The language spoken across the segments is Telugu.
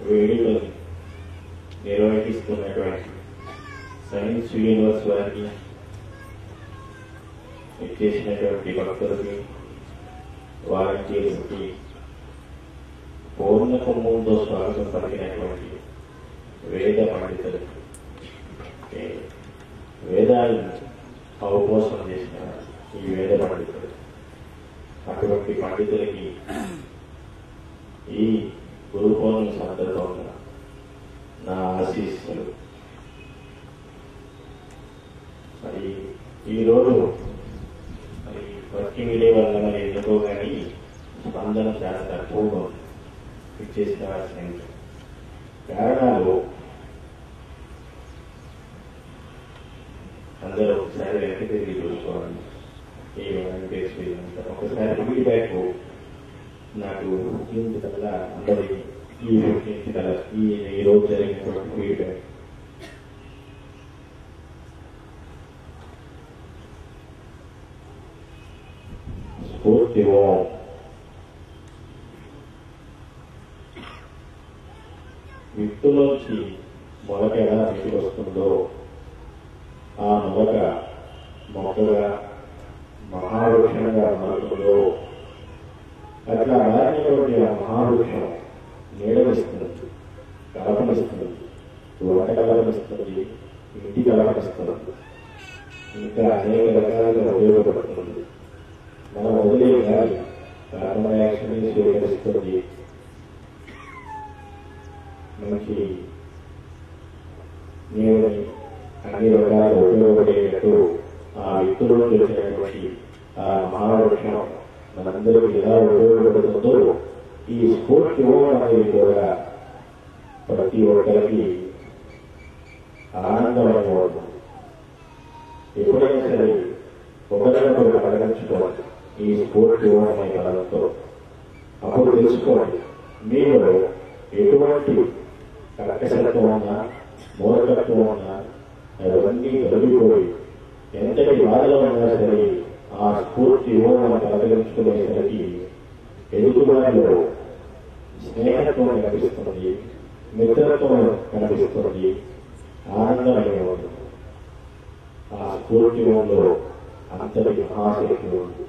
వేడుకలు నిర్వహిస్తున్నటువంటి సైన్స్ యూనివర్స్ వారికి ఇచ్చేసినటువంటి భక్తులకి వాలంటీర్స్కి పూర్ణ కుంభంతో స్వాగతం పలికినటువంటి వేద పండితులకి వేదాలను అవపోషణ చేసిన ఈ వేద పండితులు అటువంటి పండితులకి ఈ గురు పౌర్ణమి సందర్భంగా నా ఆశీస్సులు. మరి ఈరోజు మరి వర్కింగ్ డే వల్ల మరి ఎందుకో కానీ స్పందన చాలా తక్కువగా ఉంది. ఇచ్చేసిన కారణాలు అందరూ ఒకసారి వెనక్కి తిరిగి చూసుకోవాలి. ఈ వెంకటేశ్వర ఒకసారి ఫీడ్బ్యాక్ నాకు ఇంటి కల్లా అందరి ఇంటి కల ఈ రోజు జరిగినటువంటి ఫీడ్బ్యాక్ స్ఫూర్తి విత్తులోంచి మొలక ఎలా బయటకు వస్తుందో ఆ మొలక మొక్కగా మహావృక్షంగా మారుతుందో అట్లా మారినటువంటి ఆ మహావృక్షం నీడనిస్తుంది, కలపనిస్తుంది, వంట కలపనిస్తుంది, ఇంటి కలపనిస్తుంది, ఇంకా అనేక రకాలుగా ఉపయోగపడుతుంది. మనం వదిలే గాలి కార్బన్ డైఆక్సైడ్ స్వీకరిస్తుంది. మనకి నీడని అన్ని రకాలుగా ఉపయోగపడేటట్టు ఆ విత్తులో తెలిసినటువంటి ఆ మహావృక్షం మనందరికీ ఎలా ఉపయోగపడుతుందో ఈ స్ఫూర్తి అనేది కూడా ప్రతి ఒక్కరికి ఆనందమయమవుతుంది. ఎప్పుడైనా సరే ఒకరినొకరు అడగంచుకోవాలి ఈ స్ఫూర్తి అనే కాలంతో. అప్పుడు తెలుసుకోవాలి మీలో ఎటువంటి కర్కశత్వం ఉన్నా మూలకత్వం ఉన్నా అవన్నీ తొలగిపోయి ఎంతటి బాధలో ఉన్నా సరే ఆ స్ఫూర్తి మనం కలగలుచుకునేసరికి ఎదుగుబాటులో స్నేహత్వం కనిపిస్తుంది, మిత్రత్వం కనిపిస్తుంది, ఆనందమయమవుతుంది. ఆ స్ఫూర్తిలో అంతటి మహాశక్తి ఉంది.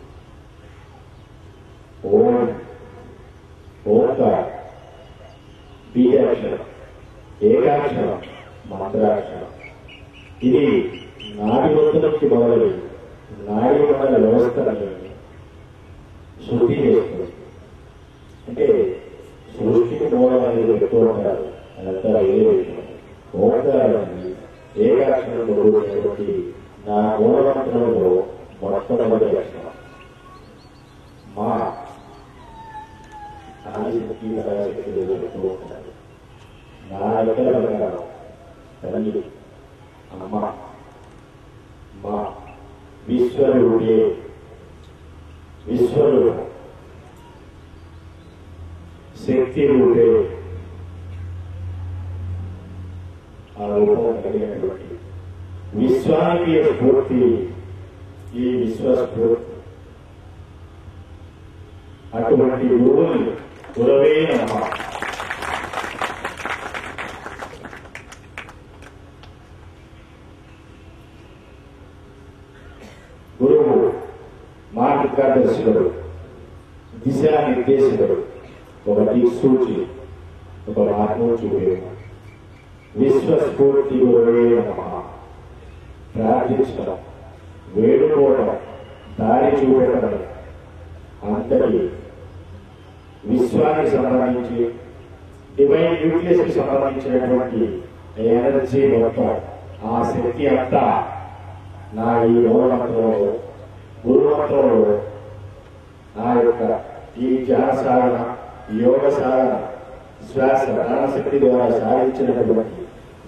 ఓంకార బీజాక్షరం, ఏకాక్షరం, మంత్రాక్షరం. ఇది నాడి వృత్తులకి మొదలై నాడి మండల వ్యవస్థని శుద్ధి చేస్తుంది. అంటే సృష్టికి మూలం అనేది చెప్తూ ఉంటారు, అదంతా ఏ విషయం. ఓంకారాన్ని ఏకాక్షరంలో కూడినటువంటి నా మూలమంత్రంలో మొట్టమొదటి అక్షరం మా ఆదిశక్తి పరాశక్తి చెప్తూ ఉంటారు. నా దగ్గర ప్రకారం తల్లి అమ్మ మా విశ్వరూపే విశ్వరూప శక్తి రూపే ఆ రూపం కలిగినటువంటి విశ్వానికి స్ఫూర్తి ఈ విశ్వస్ఫూర్తి. అటువంటి గురువుని గురవే నమః. గురువు మార్గదర్శకుడు, దిశానిర్దేశకుడు, ఒక దిక్సూచి, ఒక మార్గం చూపే విశ్వస్ఫూర్తి గురవే నమః. ప్రార్థించడం, వేడుకోవడం, దారి చూపెట్టడం, అంతటి విశ్వానికి సంబంధించి డివైన్ న్యూక్లియస్ కి సంబంధించినటువంటి ఎనర్జీ మొత్తం, ఆ శక్తి అంతా నా ఈ మూలమంత్రంలో గురుమంత్రంలో నా యొక్క ఈ ధ్యాన సాధన, యోగ సాధన, శ్వాస ప్రాణశక్తి ద్వారా సాధించినటువంటి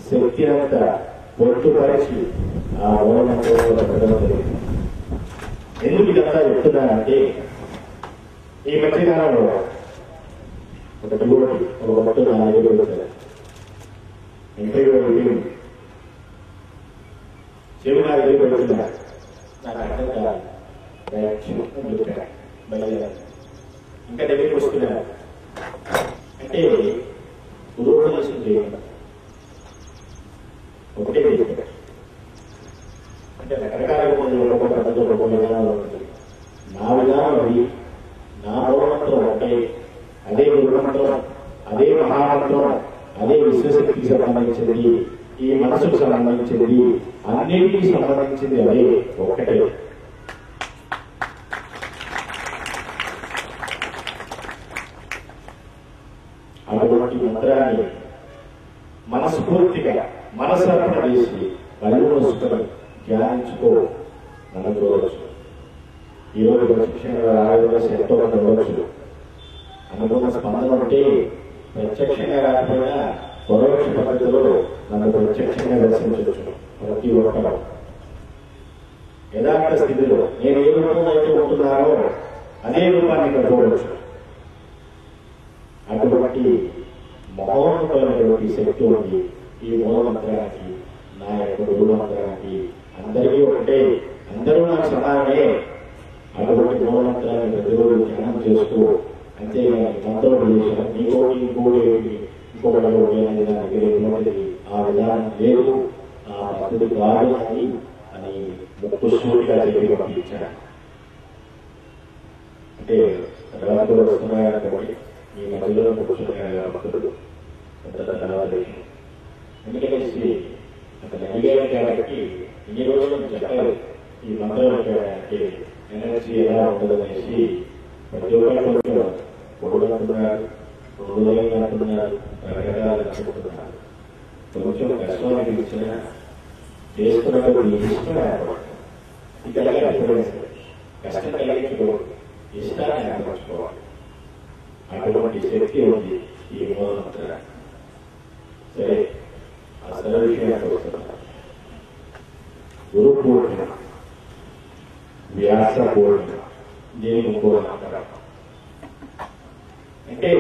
శక్తి అంతా పొట్టుపరిచి ఆ మూలమంత్రంలో పెట్టడం జరిగింది. ఎందుకు ఇదంతా చెప్తున్నానంటే ఈ మధ్యకాలంలో ఒక యువతి ఒక మొత్తం నా దగ్గర వచ్చారు. ఇంటర్వ్యూ వెళ్ళింది, చెవి నా దగ్గర పెడుతున్నారు. నాకు అర్థం కాదు, ఇంకా దగ్గరికి వస్తున్నారు. అంటే గురువుపదేశం చేయడం ఒకటే చెప్పారు. అంటే రకరకాల పద్ధతులు విధానాలు ఉంటుంది. నా విధానం అది, నా మూలమంత్రం ఒకటే, అదే గురుమంత్రం, అదే మహామంత్రం, అదే విశ్వశక్తికి సంబంధించింది, ఈ మనసుకు సంబంధించింది, అన్నిటికీ సంబంధించింది అదే ఒక్కటే. అటువంటి మంత్రాన్ని మనస్ఫూర్తిగా మనసర్పణ చేసి కళ్ళు మూసుకొని ధ్యానించుకో అనుకోవచ్చు. ఈరోజు ప్రత్యక్షంగా ఎంతో మంది ఉండవచ్చు. అనుకున్న స్పందన ఉంటే ప్రత్యక్షంగా రాకపోయినా పరోక్ష పద్ధతిలో నన్ను ప్రత్యక్షంగా దర్శించవచ్చు. ప్రతి ఒక్కరు యథార్థ స్థితిలో నేను ఏ రూపంలో అయితే ఉంటున్నానో అదే రూపాన్ని ఇక్కడ చూడవచ్చు. అటువంటి మహోన్నతమైనటువంటి శక్తి ఉంది ఈ మూలమంత్రానికి, నా యొక్క గురు మంత్రానికి. అందరికీ ఒకటే, అందరూ నాకు సమానమే. అటువంటి మూలమంత్రాన్ని ప్రతిరోజు ధ్యానం చేస్తూ, అంతేగాని మంత్రోపదేశం ఇంకోటి ఇంకొకటి అనేది నా దగ్గర ఎటువంటిది ఆ విధానం లేదు, ఆ పద్ధతి కాదు అని ముక్కుసూటిగా చెప్పి పంపించాను. అంటే రాత్రులు వస్తున్నాయనుకోండి, ఈ మధ్యలో కూర్చున్నాయి భక్తుడు తర్వాత ఎందుకనేసి అతను అడిగారు కాబట్టి ఇన్ని రోజులు చెప్పారు ఈ మంత్రాలు ఎనర్జీ ఎలా ఉండదనేసి ప్రతి ఒక్కరు పొడుగు అంటున్నారు, రోజులైన అంటున్నారు, రకరకాలు అనుకుంటున్నారు. కొంచెం కష్టం అనిపించిన చేస్తున్నప్పుడు ఇష్టం ఇక్కడ కష్టం కలిగించుకోవాలి, ఇష్టాన్ని ఏర్పరచుకోవాలి. అటువంటి శక్తి ఉంది ఈ మూలమంత్రాన్ని. సరే, అసలు విషయానికి వస్తున్నారు. గురు పూర్ణిమ, వ్యాస పూర్ణిమ, దీనికి ఇంకో నామకరణం. అంటే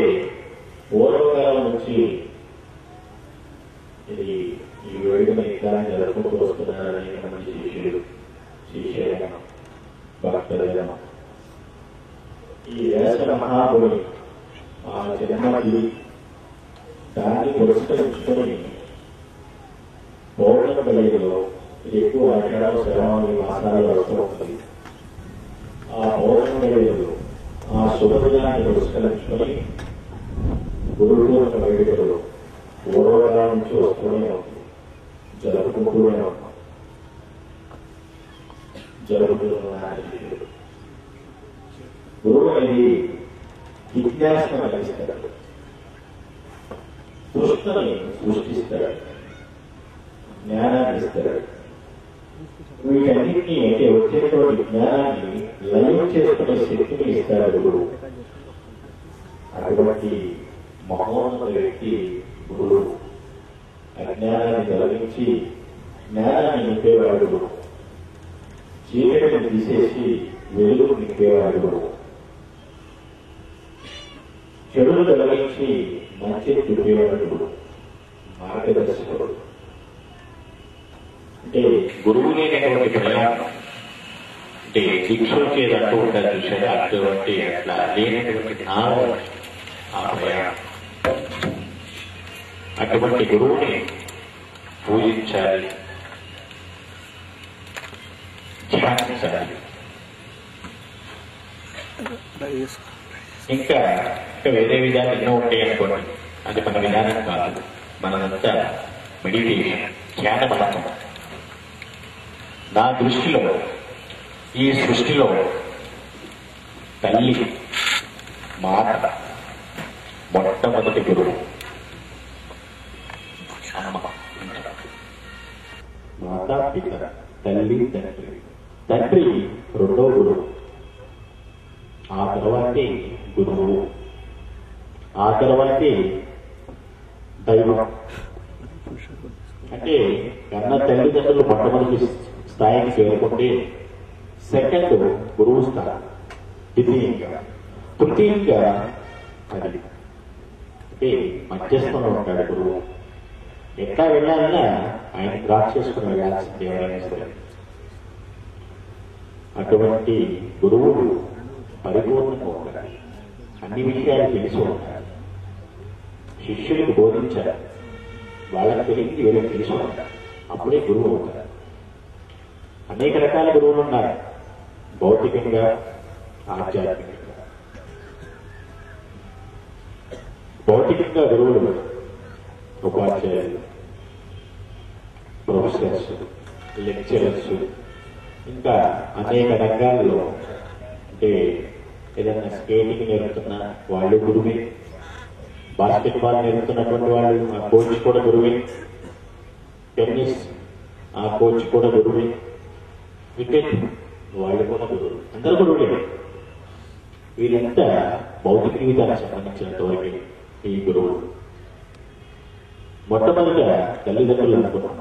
పూర్వకాలం నుంచి ఇది ఈ వేడుకను ఇంకా జరుపుకుంటూ వస్తున్నారని మంచి శిష్యులు, శిష్యజనం, భక్తులజనం. ఈ వ్యాస మహాముని ఆ జన్మకి దాన్ని పురస్కరించుకొని పౌర్ణమి వెలుగులో ఎక్కువ ఆషాఢ శ్రావణ మాసాలు వస్తూ ఉంటుంది. ఆ పౌర్ణమి వెలుగులో ఆ శుభదినాన్ని పురస్కరించుకొని గురుపూర్ణ వేడుకలు పూర్వకాలం నుంచి వస్తూనే ఉంటుంది, జరుపుకుంటూనే ఉంటాం. జరుగుతున్న గురువు అనేది విజ్ఞాసం కలిగిస్తాడు, సృష్టిని సృష్టిస్తాడు, జ్ఞానాన్ని ఇస్తాడు. వీటన్నింటినీ అంటే వచ్చేటువంటి జ్ఞానాన్ని లయం చేసుకునే శక్తిని ఇస్తాడు గురువు. అటువంటి మహోన్నత వ్యక్తి గురువు. అజ్ఞానాన్ని తొలగించి జ్ఞానాన్ని నింపేవాడు గురువు. చీకటిని తీసేసి వెలుగు నింపేవాడు గురువు. చెడును తొలగించి మంచిని చూపేవాడు మార్గదర్శకుడు. అంటే గురువు లేనటువంటి ప్రయాణం అంటే శిక్షించేది అంటూ ఉంటారు చూసారు, అటువంటి అట్లా లేనటువంటి జ్ఞానం ఆ ప్రయాణం. అటువంటి గురువుని పూజించాలి, ధ్యానించాలి. ఇంకా వేరే విధాలు ఎన్నో ఉంటాయి అనుకోండి, అది మన విధానం కాదు. మనంతా మెడిటేషన్, ధ్యాన మార్గం. నా దృష్టిలో ఈ సృష్టిలో తల్లి మాత మొట్టమొదటి గురువు. మాతా పిత, తల్లి తండ్రి. తండ్రి రెండో గురువు, ఆ తర్వాతే గురువు, ఆ తర్వాతే దైవం. అంటే కన్న తల్లిదండ్రులు మొట్టమొదటి స్థాయికి చేరుకుంటే సెకండ్ గురువు స్థానం, తృతీయంగా తల్లి. అంటే మధ్యస్థంలో ఉంటాడు గురువు. ఎట్లా వెళ్ళాలన్నా ఆయన క్రాస్ చేసుకుని వెళ్ళాల్సింది ఎవరైనా సరే. అటువంటి గురువులు పరిపూర్ణంగా ఉండాలి, అన్ని విషయాలు తెలిసి ఉండాలి, శిష్యులకు బోధించాలి, వాళ్ళకి తెలిసి వీళ్ళకి తెలుసుకుంటారు, అప్పుడే గురువు అవుతారు. అనేక రకాల గురువులు ఉన్నారు, భౌతికంగా, ఆధ్యాత్మికంగా. భౌతికంగా గురువులు ఉపాధ్యాయులు, ప్రొఫెసర్స్, లెక్చరర్స్, ఇంకా అనేక రంగాల్లో, అంటే ఏదైనా స్కేటింగ్ నేర్పుతున్న వాళ్ళు గురువే, బాస్కెట్బాల్ నేర్పుతున్నటువంటి వాళ్ళు ఆ కోచ్ కూడా గురువే, టెన్నిస్ ఆ కోచ్ కూడా గురువే, క్రికెట్ వాళ్ళు కూడా గురువులు, అందరూ గురువులే. వీళ్ళంతా భౌతిక జీవితానికి సంబంధించినంత వరకు ఈ గురువులు. మొట్టమొదటిగా తల్లిదండ్రులు అనుకున్నాం.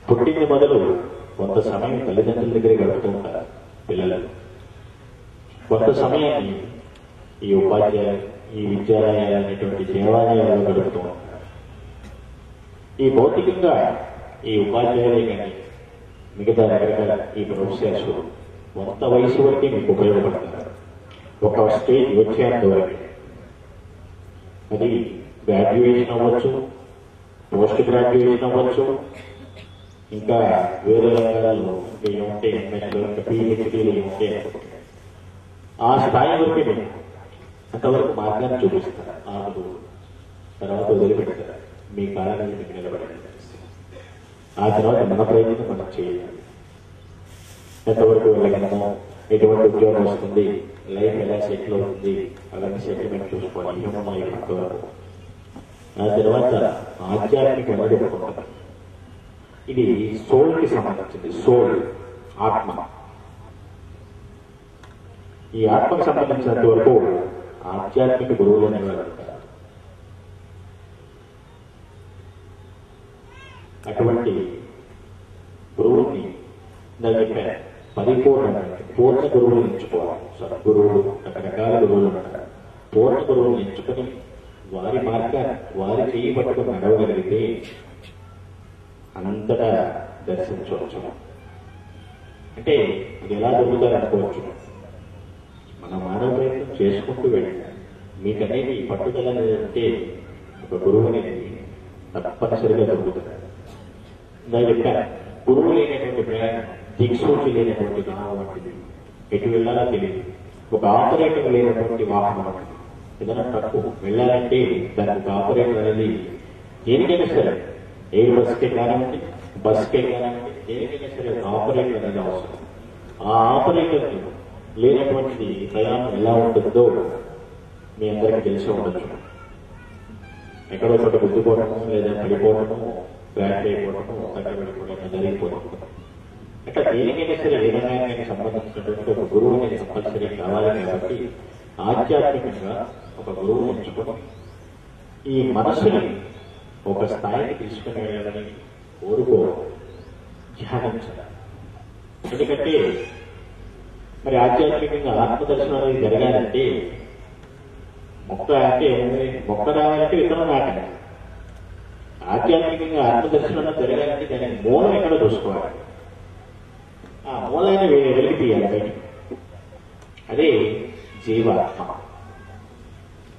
పుట్టింది మొదలు కొంత సమయం తల్లిదండ్రుల దగ్గర గడుపుతూ ఉంటారు పిల్లలు. కొంత సమయాన్ని ఈ ఉపాధ్యాయులు, ఈ విద్యాలయాలు అనేటువంటి దేవాలయాల్లో గడుపుతూ ఉంటారు. ఈ భౌతికంగా ఈ ఉపాధ్యాయులే కానీ మిగతా రకరకాల ఈ ప్రొఫెసర్స్ కొంత వయసు వరకే మీకు ఉపయోగపడతారు. ఒక స్టేజ్ వచ్చేంత వరకు, అది గ్రాడ్యుయేషన్ అవ్వచ్చు, పోస్ట్ గ్రాడ్యుయేషన్ అవ్వచ్చు, ఇంకా వేరే రంగాల్లో ఏముంటే ఎంఎస్లో, ఇంకా పిహెచ్డీలు ఏముంటే ఆ స్థాయి వరకే మేము అంతవరకు మార్గాన్ని చూపిస్తారు. ఆ తర్వాత వదిలిపెడతారు, మీ కాలాన్ని మీకు నిలబడండి. ఆ తర్వాత మన ప్రయత్నం మనం చేయాలి. ఎంతవరకు వెళ్ళగలమో, ఎటువంటి ఉద్యోగం వస్తుంది, లైఫ్ ఎలా సెటిల్ అవుతుంది, అలాగే సెటిల్మెంట్ చూసుకోవాలి. అంతవరకు ఆ తర్వాత ఆధ్యాత్మిక అనేది ఒకటి. ఇది సోల్కి సంబంధించింది. సోల్, ఆత్మ. ఈ ఆత్మకు సంబంధించినంత వరకు ఆధ్యాత్మిక గురువులు అనేవారు. అటువంటి గురువుని పరిపూర్ణమైన పూర్ణ గురువులు ఎంచుకోవాలి. సద్గురువులు, రకరకాల గురువులు ఉంటారు. పూర్ణ గురువులు ఎంచుకొని వారి మార్గాన్ని, వారి చేయి పట్టుకుని నడవగలిగితే అంతటా దర్శించవచ్చు. అంటే అది ఎలా దొరుకుతారనుకోవచ్చు. మన మానవ ప్రయత్నం చేసుకుంటూ వెళ్ళాలి. మీకనేది పట్టుదల అంటే ఒక గురువు అనేది తప్పనిసరిగా దొరుకుతుంది. గురువు లేనటువంటి ప్రయాణం దిక్సూచి లేనటువంటి నామం వంటిది. ఎటు వెళ్ళాలో తెలియదు. ఒక ఆపరేటర్ లేనటువంటి వాహనం వంటిది. ఏదైనా తప్పు వెళ్ళాలంటే దానికి ఒక ఆపరేటర్ అనేది దేనికైనా సరే, ఎయిర్ బస్కే కానివ్వండి, బస్కే కానివ్వండి, దేనికైనా సరే ఒక ఆపరేటర్ అనేది అవసరం. ఆ ఆపరేటర్ లేనటువంటిది ప్రయాణం ఎలా ఉంటుందో మీ అందరికీ తెలిసి ఉండొచ్చు. ఎక్కడో చోట గుద్దుకోవడము, లేదా పడిపోవడము, బ్యాట్ అయిపోవడము, కట్టబడిపోవడం జరిగిపోవడం. అట్లా దేనికైనా సరే ఏ రంగానికి సంబంధించినటువంటి ఒక గురువు అనేది కంపల్సరీ కావాలి. కాబట్టి ఆధ్యాత్మికంగా ఒక గురువు ఎంచుకొని ఈ మనస్సుని ఒక స్థాయికి తీసుకుని వెళ్ళాలని కోరుకో, ధ్యానించాలి. ఎందుకంటే మరి ఆధ్యాత్మికంగా ఆత్మదర్శనం అనేది జరగాలంటే మొక్క అంటే మొక్క రావాలంటే విత్తనం నాటండి. ఆధ్యాత్మికంగా ఆత్మదర్శనం జరగాలంటే దాని మూలం ఎక్కడ చూసుకోవాలి. ఆ మూలాన్ని వెలికి తీయాలి బయటికి. అదే జీవాత్మ.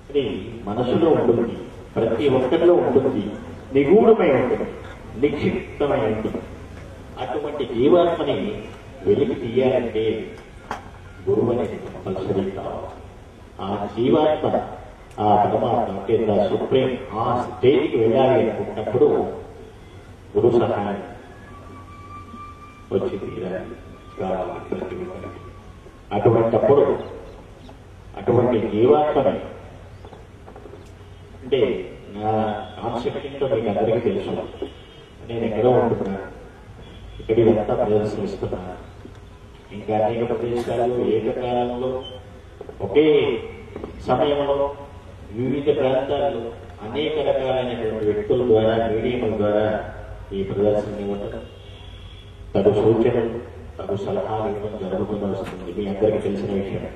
అది మనసులో ఉంటుంది, ప్రతి ఒక్కరిలో ఉంటుంది, నిగూఢమై ఉంటుంది, నిక్షిప్తమై ఉంటుంది. అటువంటి జీవాత్మని వెలికి తీయాలంటే గురువు అనేది కంపల్సరీ కావాలి. ఆ జీవాత్మ, ఆ పరమాత్మ అంటే సుప్రీం, ఆ స్టేజ్కి వెళ్ళాలి అనుకున్నప్పుడు గురు సహాయం వచ్చి తీరాలి కావాలి ప్రతి ఒక్కరికి. అటువంటప్పుడు అటువంటి జీవాత్మని అంటే నా కాన్సెప్ట్ ఏంటో మీకు అందరికీ తెలుసు. నేను ఎక్కడో ఉంటున్నాను, ఇక్కడ ఇదంతా ప్రదర్శనిస్తున్నాను. ఇంకా అనేక ప్రదేశాలు ఏకకాలంలో ఒకే సమయంలో వివిధ ప్రాంతాల్లో అనేక రకాలైనటువంటి వ్యక్తుల ద్వారా, మీడియంల ద్వారా ఈ ప్రదర్శన ఇవ్వటం, తగు సూచనలు, తగు సలహాలు ఇవ్వడం జరుగుతూ వస్తుంది. మీ అందరికీ తెలిసిన విషయం.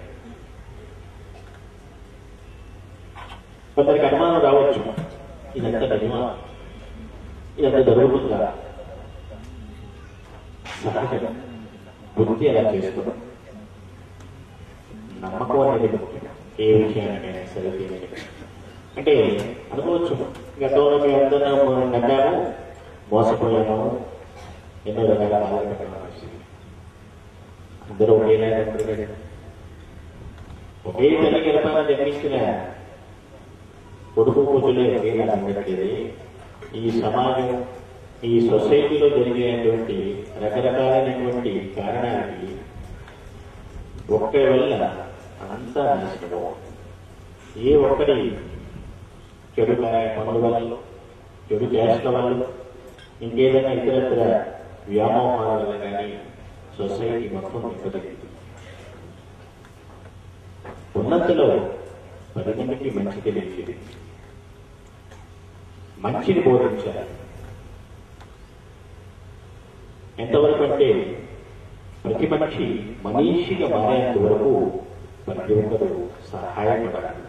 కొందరికి అనుమానం రావచ్చు, ఇదంతా నిజమా, ఇదంతా జరుగుతుందా? సహజంగా బుద్ధి ఎలా చేస్తున్నాం, నమ్మకం అనేది ముఖ్యం. ఏ విషయానికైనా సరే అంటే అనుకోవచ్చు గతంలో మేము అందరం నమ్మాము, మోసపోయాము, ఎన్నో రకాల బాధపడ్డాము. అందరూ ఒకే తల్లి గర్భాన జన్మించిన కొడుకు కూతులే ఒకేలా ఉండట్లేదు. ఈ సమాజం, ఈ సొసైటీలో జరిగేటువంటి రకరకాలైనటువంటి కారణాలకి ఒక్క వల్ల అంతా నాశనం. ఏ ఒక్కడి చెడు పనుల వల్ల, చెడు చేష్టల వల్ల, ఇంకేదైనా ఇతరత్ర వ్యామోహాల వల్ల కానీ సొసైటీ మొత్తం నింపదగింది. ఉన్నతలో 10 మందికి మంచి తెలియదు, మంచిని బోధించాలి. ఎంతవరకు అంటే ప్రతి మనిషి మనీషిగా మారేంత వరకు ప్రతి ఒక్కరు సహాయపడాలి.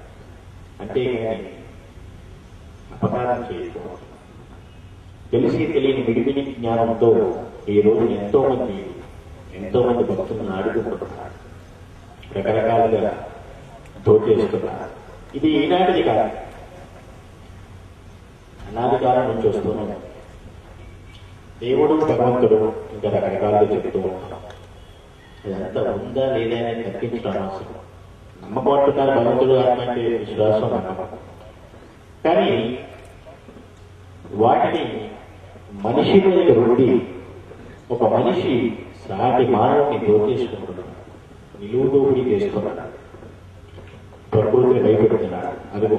అంతేగాని అపకారం చేయకూడదు. తెలిసి తెలియని మిడిమిడి జ్ఞానంతో ఈ రోజు ఎంతో మంది భక్తులను ఆడుకుంటున్నారు, రకరకాలుగా దోచేస్తున్నారు. ఇది ఈనాటిది కాదు, అనాది కాలం నుంచి వస్తున్నాం. దేవుడు భగవంతుడు ఇంకా రకరకాలుగా చెప్తూ ఉంటాం. ఇదంతా ఉందా లేదా అని తగ్గించడం అవసరం. నమ్మకం భగవంతుడు అటువంటి విశ్వాసం నమ్మకం. కానీ వాటిని మనిషి మీద రుద్ది ఒక మనిషి సాటి మానవుని దోచేసుకుంటున్నాడు, నిలువు దోపిడీ చేసుకున్నాడు, ప్రకృతిని భయపెడుతున్నాడు. అదిగో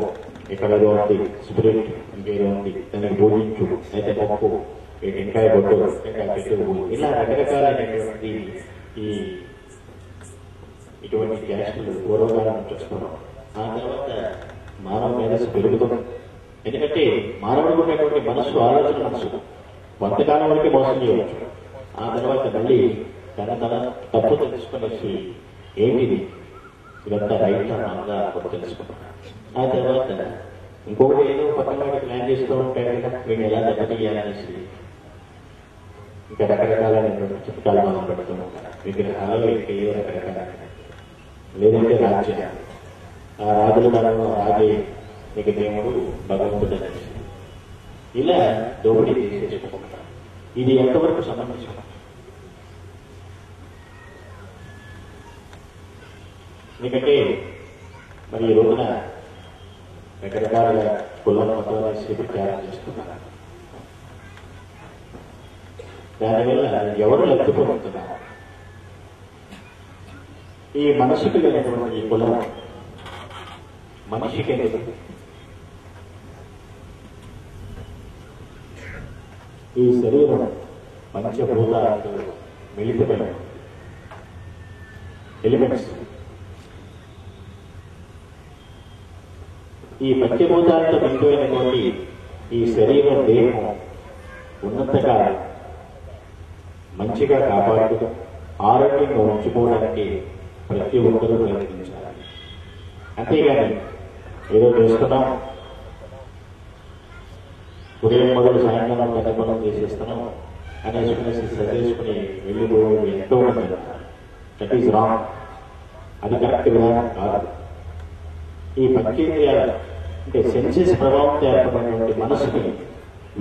ఎక్కడో ఉంది స్పిరిట్, ఇంకేదో ఉంది, దానికి బోధించు, అయితే మొక్కు, టెంకాయ బొట్టు, టెంకాయ చెట్టు, ఇలా రకరకాలైనటువంటి ఇటువంటి క్యాస్టులు పూర్వకాలం నుంచి వస్తున్నాం. ఆ తర్వాత మానవ మేధస్సు పెరుగుతుంది. ఎందుకంటే మానవుడికి ఉన్నటువంటి మనస్సు, ఆలోచన మనసు కొంతకాలం వరకు మోసం చేయవచ్చు. ఆ తర్వాత మళ్ళీ తన తప్పు తెలుసుకునేసి ఏంటిది ఇదంతా రైట్ అన్నదా తెలుసుకున్నాను. ఆ తర్వాత ఇంకొకటి ఏదో పక్కన వాడికి ప్లాన్ చేస్తూ ఉంటాడు కదా, వీళ్ళు ఎలా దెబ్బతీయాలనేసి ఇంకా రకరకాలైనటువంటి చిట్కాలు మనం పెడుతూ ఉంటారు. విగ్రహాలు ఇంకా ఏదో రకరకాల, లేదంటే రాజ్యం, ఆ రాజులు మనం రాజే నీకు దేవుడు భగవంతుడు అనేసి ఇలా దోపిడీ చేసేసుకుంటారు. ఇది ఎంతవరకు సంబంధించిన ఎందుకంటే మరి ఈ రోజున రకరకాల కులం మతం అనేసి ప్రచారం చేస్తున్నారు. దానివల్ల ఎవరు లబ్ధిపోతున్నారు? ఈ మనసుకు లేనటువంటి కులం మనిషికి ఎందుకు? ఈ శరీరం పంచభూతాలతో మిళితమైన ఎలిమెంట్స్. ఈ పంచభూతాలతో మిళితమైనటువంటి ఈ శరీరం, దేహం ఉన్నతగా మంచిగా కాపాడుతూ ఆరోగ్యంగా ఉంచుకోవడానికి ప్రతి ఒక్కరూ ప్రయత్నించాలి. అంతేగాని ఏదో చేస్తున్నాం, ఉదయం మొదలు సాయంకాలం పెద్ద పనులు చేసేస్తున్నాం అనేసి సజేసుకుని వెళ్ళిపోయి ఎంతో మంది. That is wrong. అది కరెక్ట్ విధానం కాదు. ఈ పంచేంద్రియాలు అంటే సెన్సెస్ ప్రభావంతో ఏర్పడినటువంటి మనసుని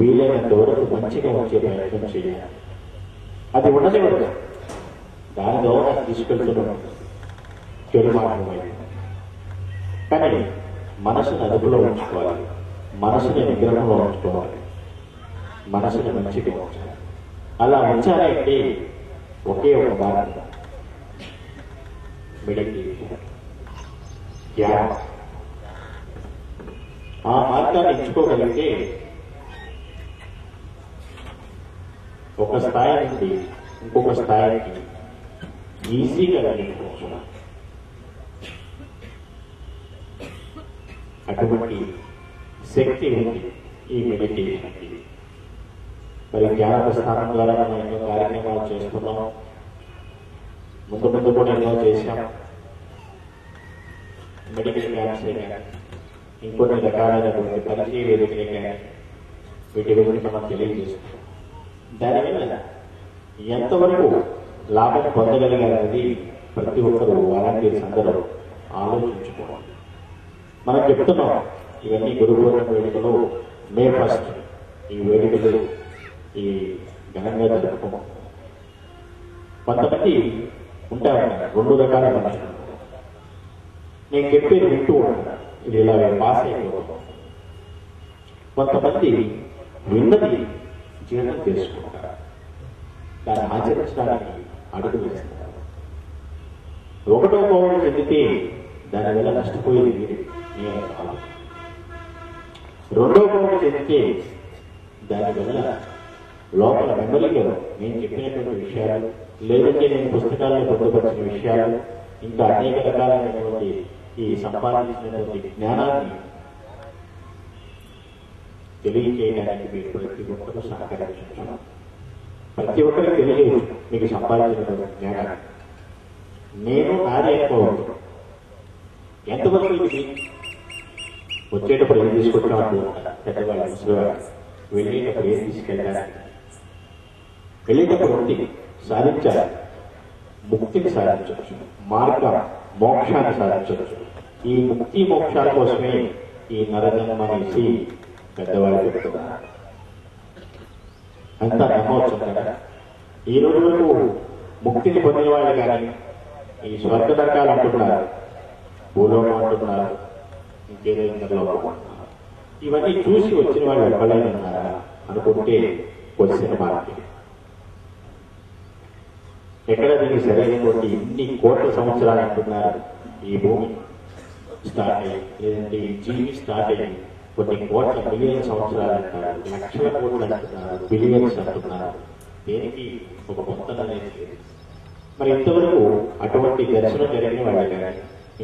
వీలైనంత వరకు మంచిగా ఉంచే ప్రయత్నం చేయాలి. అది ఉండనివ్వదు, దాని ద్వారా తీసుకెళ్తున్నాం చెడు మార్గం. కానీ మనసుని అదుపులో ఉంచుకోవాలి, మనసుని నిగ్రహంలో ఉంచుకోవాలి, మనసుని మంచిగా ఉంచాలి. అలా ఉంచాలంటే ఒకే ఒక మార్గం మెడిటేషన్, ధ్యానం. ఆ మార్గాన్ని ఎంచుకోగలిగితే ఒక స్థాయి నుండి ఇంకొక స్థాయికి ఈజీగా వెళ్ళిపోవచ్చు. అటువంటి శక్తి ఉంది ఈ మెడిటేషన్కి. మరి ధ్యాన ప్రస్థానం ద్వారా మనం ఎన్నో కార్యక్రమాలు చేస్తున్నాం, ముందు కూడా ఎన్నో చేశాం. మెడికల్ క్యాంప్స్ కానీ ఇంకొన్ని రకాలైనటువంటి పరిచయ వేదికలే కానీ వీటి గురించి మనం తెలియజేస్తున్నాం. దానివల్ల ఎంతవరకు లాభం పొందగలిగారనేది ప్రతి ఒక్కరూ వాలంటీర్స్ అందరూ ఆలోచించుకోవాలి. మనం చెప్తున్నాం ఇవన్నీ గురు పూర్ణిమ వేడుకలు మే 1 ఈ వేడుకలు ఈ ఘనంగా జరుపుకోము. కొంతమంది ఉంటారు 2 రకాల మనుషులు. నేను చెప్పేది వింటూ ఉంటాను, ఇది ఇలా పాస్ అయిపోతాం. కొంతమంది విన్నది జీర్ణం చేసుకుంటారు, దాన్ని ఆచరించడానికి అడుగు వేస్తారు. 1వ కోణం చెందితే దానివల్ల నష్టపోయేది నేను కాదు. 2వ కోణం చెందితే దానివల్ల లోపల మెమరీలో నేను చెప్పినటువంటి విషయాలు, లేదంటే నేను పుస్తకాలను పొందుపరిచిన విషయాలు, ఇంకా అనేక రకాలైనటువంటి ఈ సంపాదించినటువంటి జ్ఞానాన్ని తెలియజేయడానికి మీరు ప్రతి ఒక్కరూ సహకరించారు. ప్రతి ఒక్కరికి తెలియదు మీకు సంపాదించినటువంటి జ్ఞానాన్ని. నేను నాదే అనుకోవచ్చు. ఎంతవరకు ఇది వచ్చేటప్పుడు ఏం తీసుకుంటామంటూ పెద్దవాళ్ళు ముసలివాళ్ళు, వెళ్ళేటప్పుడు ఏం తీసుకెళ్ళాలి, వెళ్ళేటప్పుడు ఉంది సాధించాలి, ముక్తిని సాధించవచ్చు, మార్గం మోక్షాన్ని సాధించవచ్చు. ఈ ముక్తి మోక్షాల కోసమే ఈ నరజన్మ అనేసి పెద్దవాళ్ళు చెప్తున్నారు. అంతా నమ్మవచ్చు కదా. ఈ రోజు వరకు ముక్తిని పొందిన వాళ్ళు కానీ ఈ స్వర్గ నరకాలు అంటున్నారు, భూలోకం అంటున్నారు, ఇంకేదో ఇంద్రలోకం అంటున్నారు. ఇవన్నీ చూసి వచ్చిన వాళ్ళు ఎక్కడైనా ఉన్నారా అనుకుంటే క్వశ్చన్ మార్క్. ఎక్కడ దీనికి సరైనటువంటి ఇన్ని కోట్ల సంవత్సరాలు అంటున్నారు. ఈ భూమి స్టార్ట్ అయ్యి, లేదంటే ఈ జీవి స్టార్ట్ అయ్యి కొన్ని కోట్ల బిలియన్ సంవత్సరాలు అంటారు, లక్షల కోట్లు అంటున్నారు, బిలియన్స్ అంటున్నారు. దేనికి ఒక మొత్తం అనేది. మరి ఇంతవరకు అటువంటి దర్శనం జరిగిన వాళ్ళు కానీ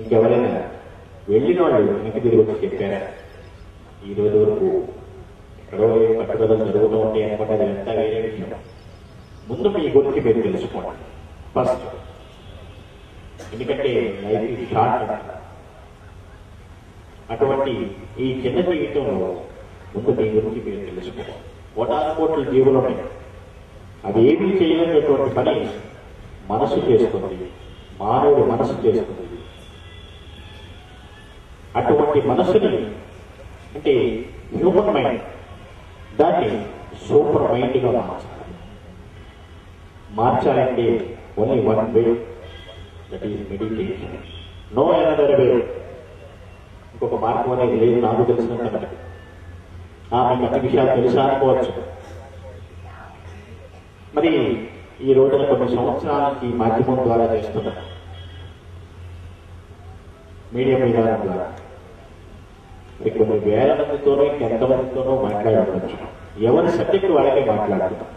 ఇంకెవరైనా వెళ్ళిన వాళ్ళు వెనక్కి తిరిగి వచ్చి చెప్పారా? ఈ రోజు వరకు ఎక్కడో కట్టుబడులు జరుగుతూ ఉంటాయి అనుకుంటే అది ఎంత వేరే విషయం. ముందు మీ గురించి మీరు తెలుసుకోండి ఫస్ట్. ఎందుకంటే లైఫ్ ఈజ్ షార్ట్. అటువంటి ఈ చిన్న జీవితంలో ముందు మీ గురించి మీరు తెలుసుకోండి. 1,000 కోట్ల జీవులు ఉన్నాయి. అవి ఏమీ చేయలేనటువంటి పని మనసు చేస్తుంది, మానవుడు మనసు చేస్తుంది. అటువంటి మనసుని అంటే హ్యూమన్ మైండ్, దాన్ని సూపర్ మైండ్గా మార్చాలంటే only one way, that is meditation. No another way. ఇంకొక మార్గం అనేది లేదు. నాకు తెలిసినంత మీకు అన్ని విషయాలు తెలుసా అనుకోవచ్చు. మరి ఈ రోజున కొన్ని సంవత్సరాలకి మాధ్యమం ద్వారా చేస్తున్నారు, మీడియా విధానం ద్వారా. మరి కొన్ని వేల మందితోనో ఇంకెంతమందితోనో మాట్లాడవచ్చు. ఎవరి సబ్జెక్టు వాళ్ళకే మాట్లాడుతున్నారు.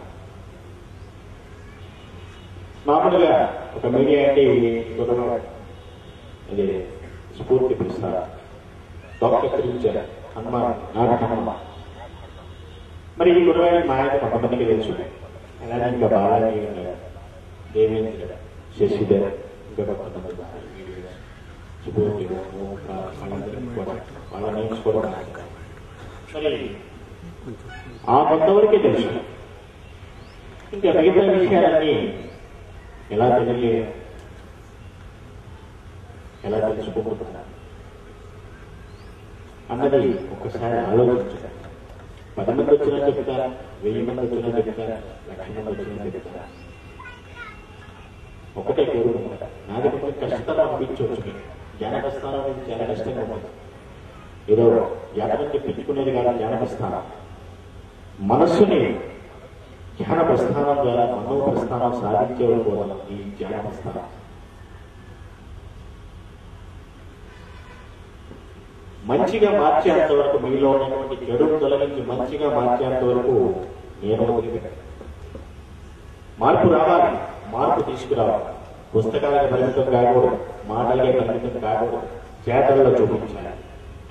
మామూలుగా ఒక మీడియా అంటే అదే స్ఫూర్తి పిలుస్తారు, డాక్టర్ హనుమాన్, నాటి హనుమాన్. మరి ఈ గురువారి మా ఆయన కొంతమందికి తెలుసు. అలాగే ఇంకా బాలాజీ, దేవేంద్ర, శశిధర్, ఇంకా కొంతమంది స్ఫూర్తి వాళ్ళ నేమ్స్ కూడా. మరి ఆ కొంతవరకే తెలుసు. ఇంకా మిగతా విషయాలన్నీ ఎలా తెలుసుకుంటున్నారు అన్నది ఒక్కసారి ఆలోచించారు. 10 మంది వచ్చినా చెప్తారా, 1000 మంది వచ్చినా చెప్తారా, 1,00,000 మంది వచ్చినా చెప్తారా? ఒకటే కోరుకుంటారా? నాది కొంచెం కష్టంగా అనిపించవచ్చు. జ్ఞానప్రస్థానం అనేది చాలా కష్టంగా ఉంటుంది. ఏదో జ్ఞానం తెప్పించుకునేది కాదు జ్ఞానప్రస్థానం. మనస్సుని జ్ఞాన ప్రస్థానం ద్వారా మనో ప్రస్థానం సాధించేవారు ఈ జ్ఞాన ప్రస్థానం. మంచిగా మార్చేంత వరకు, మీలో ఉన్నటువంటి చెడును తొలగించి మంచిగా మార్చేంత వరకు నేను మార్పు రావాలి, మార్పు తీసుకురావాలి. పుస్తకాలకు పరిమితం కాకూడదు, మాటలకే పరిమితం కాకూడదు, చేతల్లో చూపించాలి.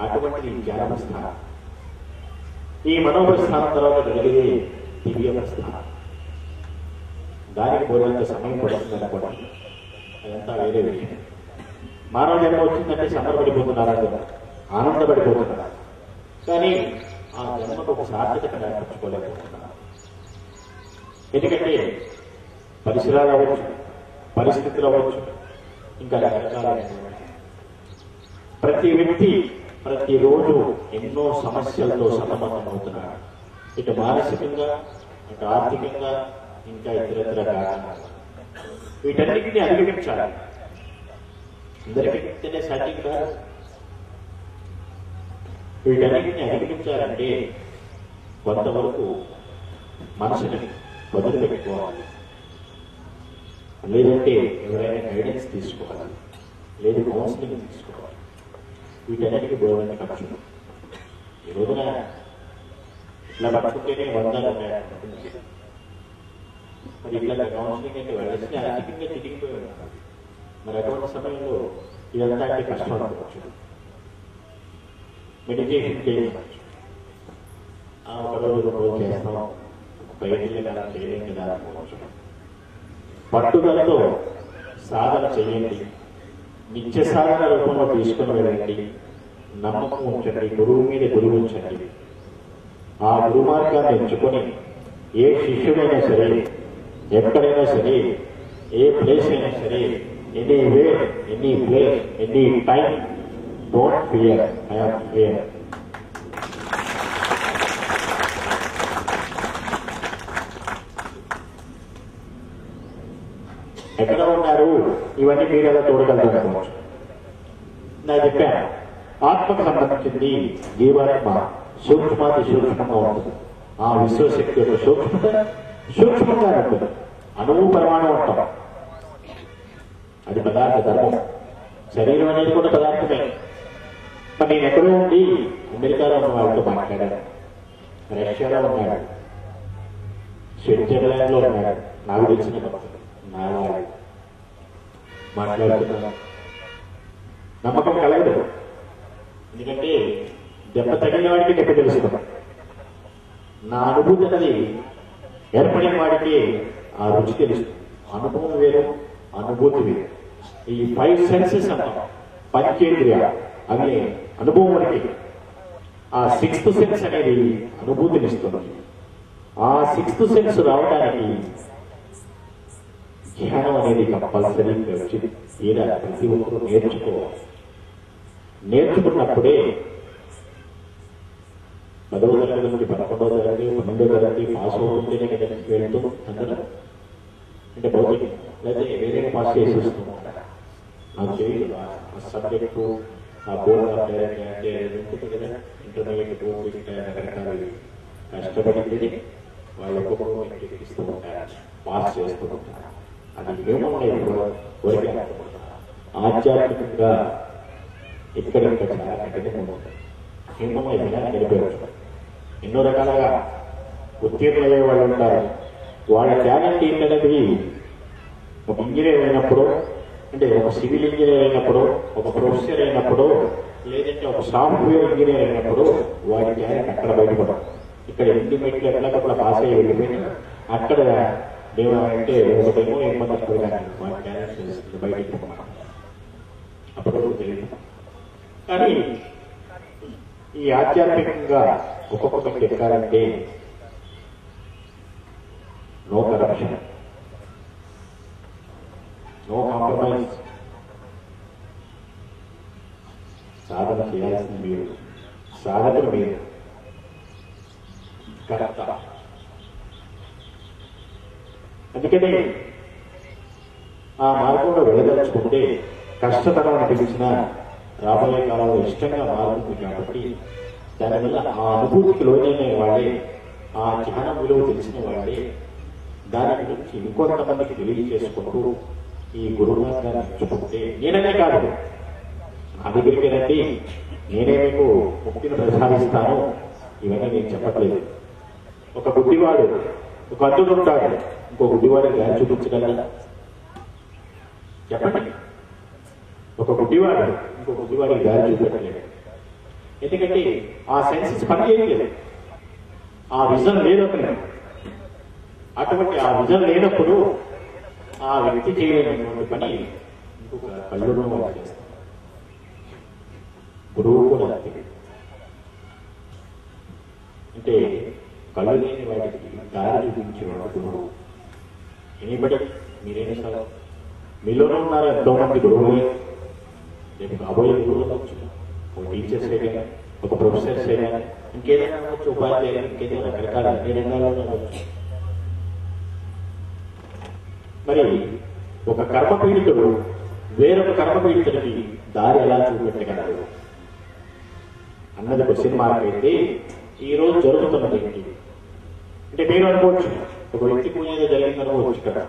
అటువంటి జ్ఞాన ప్రస్థానం. ఈ మనోప్రస్థానం తర్వాత కలిగేది దివ్య ప్రస్థానం. దానికి పోలేంత సమయం పడుతుంది అనుకోండి, అదంతా వేరే విషయం. మానవ జన్మ వచ్చిందంటే సంబరపడిపోతున్నారా కదా, ఆనందపడిపోతున్నారు. కానీ ఆ జన్మకు ఒక సార్థకత ఏర్పరచుకోలేకపోతున్నారు. ఎందుకంటే పరిసరాలు అవ్వచ్చు, పరిస్థితులు అవ్వచ్చు, ఇంకా రకరకాల ప్రతి వ్యక్తి ప్రతిరోజు ఎన్నో సమస్యలతో సతమతమవుతున్నాడు. ఇటు మానసికంగా, ఇటు ఆర్థికంగా, ఇంకా ఇతరత్ర కారణాలు. వీటన్నిటిని అధిగమించాలి. అందరికీ సాధ్యం కాదు. వీటన్నిటిని అధిగమించాలంటే కొంతవరకు మనసుని వదిలిపెట్టుకోవాలి. లేదంటే ఎవరైనా గైడెన్స్ తీసుకోవాలి, లేదు కౌన్సిలింగ్ తీసుకోవాలి. వీటన్నిటికీ బోధన ఖర్చు. ఈ రోజున ఇట్లా పట్టుకుంటేనే వందలు ఉన్నాయనుకుంటుంది. మరి ఇట్లా కౌన్సిలింగ్ అంటే వెళ్ళేసి ఆర్థికంగా తిరిగిపోయి ఉన్నారు. మరి అటువంటి సమయంలో ఇదంతా అంటే కష్టం అనుకోవచ్చు. మెడిటేషన్ చేయవచ్చు. ఒక రోజు చేస్తాం, బయటికి కదా చేయలేం కదా అనుకోవచ్చు. పట్టుదలతో సాధన చేయండి. నిత్య సాధన రూపంలో తీసుకుని వెళ్ళండి. నమ్మకం ఉంచండి. గురువు మీద గురువు ఉంచండి. ఆ గురు మార్గాన్ని ఎంచుకొని ఏ శిష్యుడైనా సరే, ఎక్కడైనా సరే, ఏ ప్లేస్ అయినా సరే, any way, any place, any time, don't fear, I am here. ఎక్కడ ఉన్నారు ఇవన్నీ మీరు ఎలా చూడగలుగుతారు? నేను చెప్పాను, ఆత్మకు సంబంధించింది జీవాత్మ సూక్ష్మాతి సూక్ష్మంగా ఉంటుంది. ఆ విశ్వశక్తి యొక్క సూక్ష్మంగా ఉంటుంది. అణువు పరమాణు ఉంటాం. అది పదార్థ ధర్మం. శరీరం అనేది కూడా పదార్థమే. మరి నేను ఎక్కడో ఉండి అమెరికాలో ఉన్న వాళ్ళతో మాట్లాడాను, రష్యాలో ఉన్నాడు, స్విట్జర్లాండ్ లో ఉన్నాడు, నాకు తెలిసిన నా వాళ్ళు మాట్లాడుతున్నాను. నమ్మకం కలగదు. ఎందుకంటే దెబ్బ తగిలిన వాడికి దెబ్బ తెలుసుకున్నాం. నా అనుభూతి అనేది ఏర్పడిన వాడికి ఆ రుచి తెలుస్తుంది. అనుభవం వేరు, అనుభూతి వేరు. ఈ 5 సెన్సెస్ అంటాం, పంచేంద్రియ, అవి అనుభవం వరకు. ఆ 6th సెన్స్ అనేది అనుభూతినిస్తుంది. ఆ 6th సెన్స్ రావడానికి ధ్యానం అనేది కంపల్సరీ వచ్చింది. ఏదా ప్రతి ఒక్కరూ నేర్చుకోవాలి. నేర్చుకున్నప్పుడే 10వ తరగతి నుండి 11వ తరగతి, 12వ తరగతి పాస్ అవుతుంటేనే కదా వెళ్తూ అందరూ అంటే భౌతిక లేదా వేరే పాస్ చేసి వస్తుంటారు. నాకు తెలియదు ఆ సబ్జెక్టు, ఆ బోర్డ్ ఆఫ్ డైరెక్ట్ అంటే ఉంటుంది కదా, ఇంటర్మీడియట్ రకరకాలు కష్టపడింది వాళ్ళు ఒక్కొక్క ఇస్తూ ఉంటారు, పాస్ చేస్తూ ఉంటారు. అది ఏమున్నాయి వరకు ఆధ్యాత్మికంగా ఇక్కడ చాలా కఠినంగా ఉంటుంది. ఏమన్నా నిలబెట్టచ్చు. ఎన్నో రకాలుగా ఉత్తీర్ణులయ్యే వాళ్ళు ఉంటారు. వాళ్ళ టాలెంట్ ఏంటనేది ఒక ఇంజనీర్ అయినప్పుడు, అంటే ఒక సివిల్ ఇంజనీర్ అయినప్పుడు, ఒక ప్రొఫెసర్ అయినప్పుడు, లేదంటే ఒక సాఫ్ట్వేర్ ఇంజనీర్ అయినప్పుడు వాడి టాలెంట్ అక్కడ బయటపడదు. ఇక్కడ ఎన్ని మెట్లు ఎక్కడక్కడ పాస్ అయ్యి వెళ్ళిపోయినా అక్కడ అంటే ఒకటేమో ఏమన్నా వాడి టాలెంట్ తెలుస్తుంది, బయటకు అప్పుడు తెలియదు. కానీ ఈ ఆధ్యాత్మికంగా ఒక్కొక్క ఎక్కాలంటే నో కరప్షన్, నో కాంప్రమైజ్. సాధన చేయాల్సింది మీరు, సాధకులు మీరు, కరెక్ట్. అందుకని ఆ మార్గంలో వెళ్ళదలుచుకుంటే కష్టతరం అనిపించిన రాబోయే కాలంలో ఇష్టంగా మారుతుంది. కాబట్టి దానివల్ల ఆ అనుభూతికి లోనైన వాళ్ళే, ఆ జ్ఞానం విలువ తెలిసిన వాళ్ళే దాని గురించి ఇంకొంతమందికి తెలియజేసుకుంటూ ఈ గురువు మార్గాన్ని ఎంచుకుంటే, నేననే కాదు నా దగ్గరికి రండి, నేనే మీకు ముక్తిని ప్రసాదిస్తాను, ఇవన్నీ నేను చెప్పట్లేదు. ఒక గుడ్డివాడు, ఒక అర్జునుడు ఉంటాడు, ఇంకో గుడ్డివాడికి దారి చూపించగలరా? చెప్పండి. ఒక గుడ్డివాడు ఇంకో గుడ్డివాడికి దారి చూపించలేడు. ఎందుకంటే ఆ సెన్సెస్ పనిచేయలేదు, ఆ విజన్ లేదు అతను. అటువంటి ఆ విజన్ లేనప్పుడు ఆ వ్యక్తి చేయలేనటువంటి పని ఇంకొక కళ్ళును వాళ్ళు చేస్తారు. గురువు కూడా అంటే కళ్ళు లేని వాడికి దారి చూపించేవాడు గురువు. ఎనీబడి మీరేమి సార్ మీలోనే ఉన్నారు ఎంతో మంది గురువులే, రేపు కాబోయే గురువులు ఒక టీచర్సే కానీ, ఒక ప్రొఫెసర్సే కానీ, ఇంకేదైనా అవ్వచ్చు, ఉపాధ్యాయులు, ఇంకేదైనా రకరకాల అన్ని రంగాల్లో అవ్వచ్చు. మరి ఒక కర్మపీడితుడు వేరొక కర్మపీడితుడికి దారి ఎలా చూపెట్టగలరు అన్నది క్వశ్చన్ మార్క్ అయితే ఈరోజు జరుగుతున్నది ఏంటి అంటే మీరు అనుకోవచ్చు, ఒక వ్యక్తి పూజ ఏదో జరిగింది అనుకోవచ్చు కదా,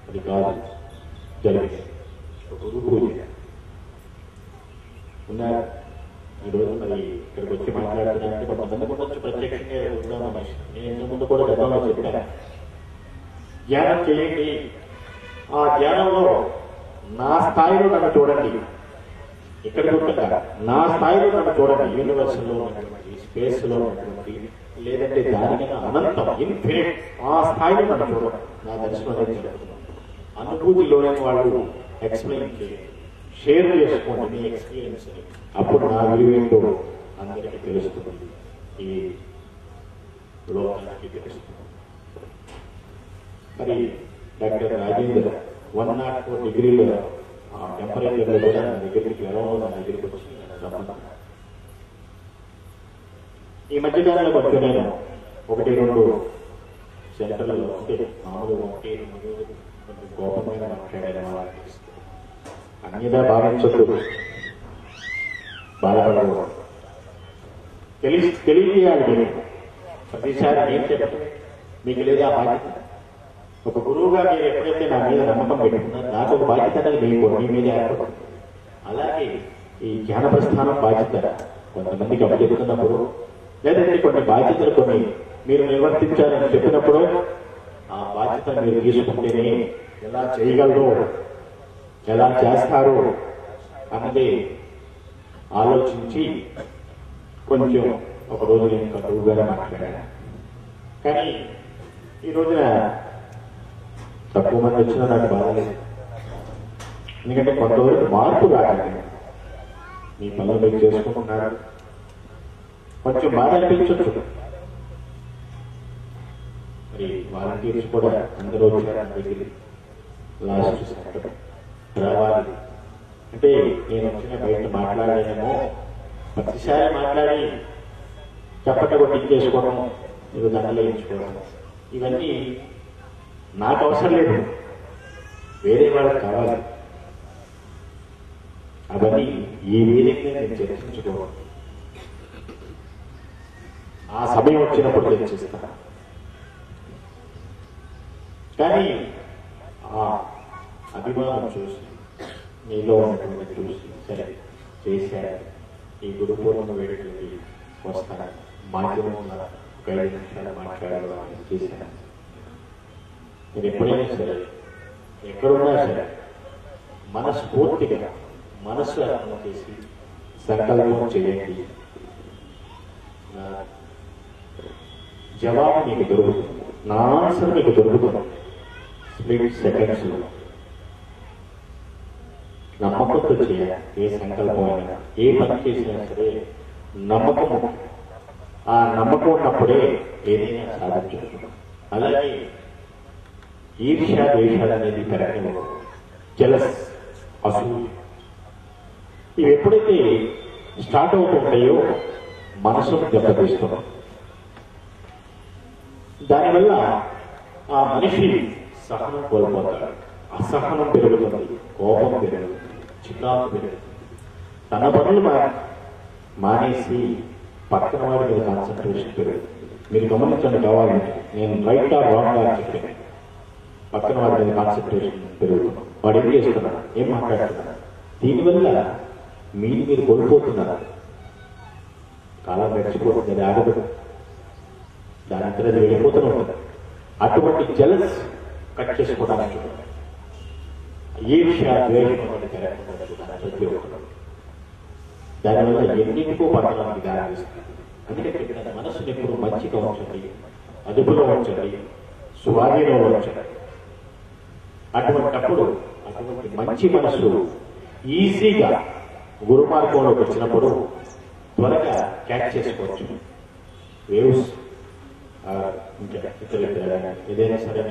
అది కాదు జరిగింది ఒక గురు పూజ ఉన్నారు. ఈరోజు మరి ఇక్కడికి వచ్చి మాట్లాడుతున్నారంటే కొంతమంది ఉండొచ్చు ప్రత్యక్షంగా ఉన్నాను. నేను ఇంత ముందు కూడా గతంలో చెప్పాను, ధ్యానం చేయండి, ఆ ధ్యానంలో నా స్థాయిలో నన్ను చూడండి, ఇక్కడ చూడగా నా స్థాయిలో నన్ను చూడండి, యూనివర్స్లో ఉన్నటువంటి స్పేస్ లో ఉన్నటువంటి లేదంటే దానికన్నా అనంతం ఇన్ఫినిట్ ఆ స్థాయిలో నన్ను చూడండి, నా దర్శనం అనేది జరుగుతుంది. అనుభూతిలోనే వాళ్ళు ఎక్స్ప్లెయిన్ చేయండి, షేర్ చేసుకోండి మీ ఎక్స్పీరియన్స్, అప్పుడు నా విలువేంటో అందరికీ తెలుస్తుంది, ఈ లోకానికి తెలుస్తుంది. మరి డాక్టర్ రాజేంద్ర 104 డిగ్రీల టెంపరేచర్లో కూడా నా దగ్గరికి నా దగ్గరికి వచ్చి ఈ మధ్యకాలంలో కొంచెం నేను 1-2 సెంటర్లలో ఉంటే మామూలుగా 1-2 కోపమైన మాట్లాడాను. అన్యదా భావించదు, బాధపడకూడదు, తెలియజేయాలి. మీరు ప్రతిసారి ఏం చెప్పండి, మీకు లేదా బాధ్యత. ఒక గురువుగా మీరు ఎప్పుడైతే నా మీద నమ్మకం పెట్టుకున్నారో నాకు ఒక బాధ్యత అనేది మీ మీద ఏర్పడుతుంది. అలాగే ఈ జ్ఞాన ప్రస్థానం బాధ్యత కొంతమందికి అప్పచెప్తున్నప్పుడు లేదంటే కొన్ని బాధ్యతలు కొన్ని మీరు నిర్వర్తించాలని చెప్పినప్పుడు ఆ బాధ్యతను మీరు తీసుకుంటేనే ఎలా చేయగలరు, ఎలా చేస్తారు అన్నది ఆలోచించి కొంచెం ఒక రోజు నేను కటువుగా మాట్లాడాను. కానీ ఈ రోజున తక్కువ మంది వచ్చినా నాకు బాధ లేదు, ఎందుకంటే కొంతవరకు మార్పు రాకండి, మీ పనులు మీరు చేసుకుంటున్నారు, కొంచెం బాధ అనిపించవచ్చు. మరి వాలంటీర్స్ కూడా అందరూ వచ్చారు, లాస్ట్ సెక్టర్ రావాలి అంటే నేను వచ్చిన బయట మాట్లాడానేమో, ప్రతిసారి మాట్లాడి చప్పట కొట్టించేసుకోవడం, మీరు దండలేయించుకోవడం, ఇవన్నీ నాకు అవసరం లేదు, వేరే వాళ్ళకి కావాలి. అవన్నీ ఈ వేదికనే నేను చర్చించుకోవాలి, ఆ సమయం వచ్చినప్పుడు చర్చిస్తాను. కానీ ఆ అభిమానం చూసి, మీలో ఉన్నటువంటి చూసి సరే చేశారు, ఈ గురు పూర్ణిమ వేడుకలకి వస్తాను, మాధ్యమంలో ఒక 5 నిమిషాలు మాట్లాడాలని చేశాను. మీరు ఎప్పుడైనా సరే ఎక్కడున్నా సరే మనస్ఫూర్తిగా మనస్సు అర్థం చేసి సంకల్పం చేయండి, నా జవాబు మీకు దొరుకుతుంది, నా ఆన్సర్ మీకు దొరుకుతుంది స్ప్లిట్ సెకండ్స్ లో. నమ్మకంతో చేయాలి, ఏ సంకల్పం అయినా ఏ పని చేసినా సరే నమ్మకం, ఆ నమ్మకం ఉన్నప్పుడే ఏదైనా సాధించవచ్చు. అలాగే ఈర్ష్య ద్వేషాలు అనేది పెరగలేదు, జలస్ అసూయ ఇవి ఎప్పుడైతే స్టార్ట్ అవుతుంటాయో మనసును దెబ్బతీస్తున్నాం. దానివల్ల ఆ మనిషి సహనం కోల్పోతాడు, అసహనం పెరుగుతుంది, కోపం పెరుగుతుంది, చికాకు పెరుగుతుంది, తన పనులు మానేసి పక్కన వాడి మీద కాన్సన్ట్రేషన్ పెరుగుతుంది. మీరు గమనించండి, కావాలంటే నేను రైట్ ఆర్ రాంగ్ అని చెప్పాను, పక్కన వాడి మీద కాన్సన్ట్రేషన్ పెరుగుతుంది. వాడు ఏం చేస్తున్నాడు, ఏం మాట్లాడుతున్నాడు, దీనివల్ల మీరు కోల్పోతున్నారు. కాలం గడిచిపోతుంది, అది ఆగదు, దాని అంతా అది వెళ్ళిపోతూనే ఉంటుంది. అటువంటి జలస్ కట్ చేసుకోవడానికి చూడండి, ఈర్ష్య ద్వేషం ప్రతి ఒక్కరు దానివల్ల ఎన్నింటికో పట్టడానికి దారిస్తుంది. అందుకే మనసుని ఎప్పుడు మంచిగా ఉంచండి, అదుపులో ఉంచండి, స్వాధీనంలో ఉంచండి. అటువంటప్పుడు అటువంటి మంచి మనసు ఈజీగా గురు మార్గంలోకి వచ్చినప్పుడు త్వరగా క్యాచ్ చేసుకోవచ్చు. వేవ్స్ ఏదైనా సరే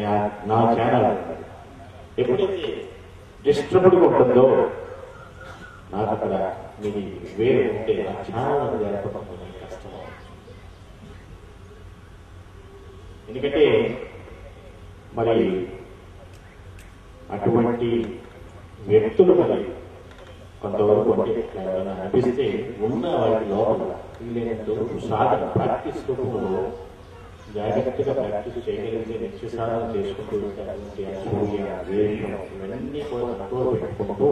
నా ఛానల్ ఎప్పుడైతే డిస్టర్బ్డ్గా ఉంటుందో నాకు అక్కడ మీది వేరు ఉంటే నాకు చాలా జరపడం కష్టం. ఎందుకంటే మరి అటువంటి వ్యక్తులు మరి కొంతవరకు అంటే అనిపిస్తే ఉన్న వాటి లోపల వీలైనంత సాధన ప్రాక్టీస్ రూపంలో జాగ్రత్తగా ప్రాక్టీస్ చేయగలిగితే నిత్య సాధన చేసుకుంటూ అసూయ ద్వేషం ఇవన్నీ కూడా కంట్రోల్ పెట్టుకుంటూ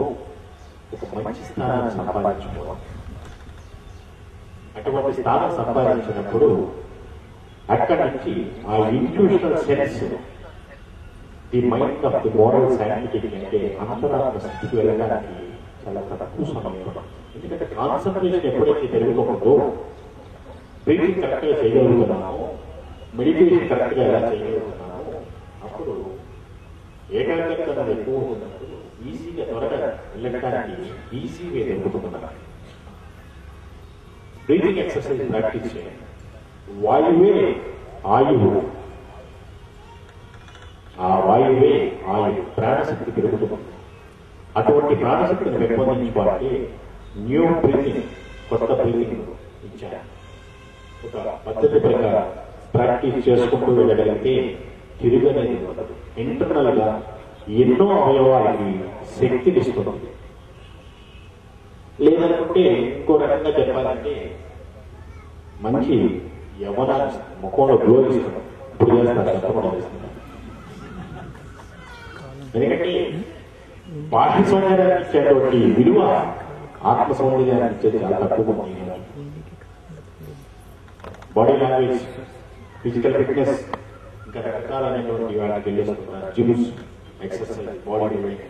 ఒక మంచి స్థానాన్ని సంపాదించుకోవాలి. అటువంటి స్థానం సంపాదించినప్పుడు అక్కడి నుంచి ఆ intuitional sense the mind of the moral scientific అంటే అంతరాత్మ స్థితికి వెళ్ళడానికి చాలా తక్కువ సమయం. ఎందుకంటే కాన్సన్ట్రేషన్ ఎప్పుడైతే పెరుగుతుందో బ్రీతింగ్ కరెక్ట్గా చేయగలుగుతున్నామో, మెడిటేషన్ కరెక్ట్గా ఎలా చేయగలుగుతున్నామో అప్పుడు ఏకాగ్రత ఎక్కువ ఉన్నప్పుడు ఈజీగా త్వరగా వెళ్ళడానికి ఈజీ వే దొరుకుతున్నారు. బ్రీతింగ్ ఎక్సర్సైజ్ ప్రాక్టీస్ చేయండి. వాయువే ఆయువు, ఆ వాయువే ఆయువు, ప్రాణశక్తి పెరుగుతుంది. అటువంటి ప్రాణశక్తిని పెంపొందించుకోవాలంటే న్యూ బ్రీతింగ్, కొత్త బ్రీతింగ్ ఇచ్చారు. ఒక పద్ధతి ప్రకారం ప్రాక్టీస్ చేసుకుంటూ వెళ్ళగలిగితే తిరుగనేది ఉండదు. ఇంటర్నల్ గా ఎన్నో అవయవాలకి శక్తిని ఇస్తుంది. లేదనుకుంటే ఇంకో రకంగా చెప్పాలంటే మంచి యవన ముఖంలో గ్లో ఇస్తుంది. ఇప్పుడు చేస్తారు తప్పకుండా చేస్తున్నారు. ఎందుకంటే బాహ్య సౌందర్యాన్ని ఇచ్చేటువంటి విలువ ఆత్మ సౌందర్యాన్ని ఇచ్చేది చాలా తక్కువ. బాడీ లాంగ్వేజ్, ఫిజికల్ ఫిట్నెస్, ఇంకా రకరకాలైనటువంటి వాటికి వెళ్ళేస్తున్నారు. జిమ్స్, ఎక్సర్సైజ్, బాడీ బిల్డింగ్,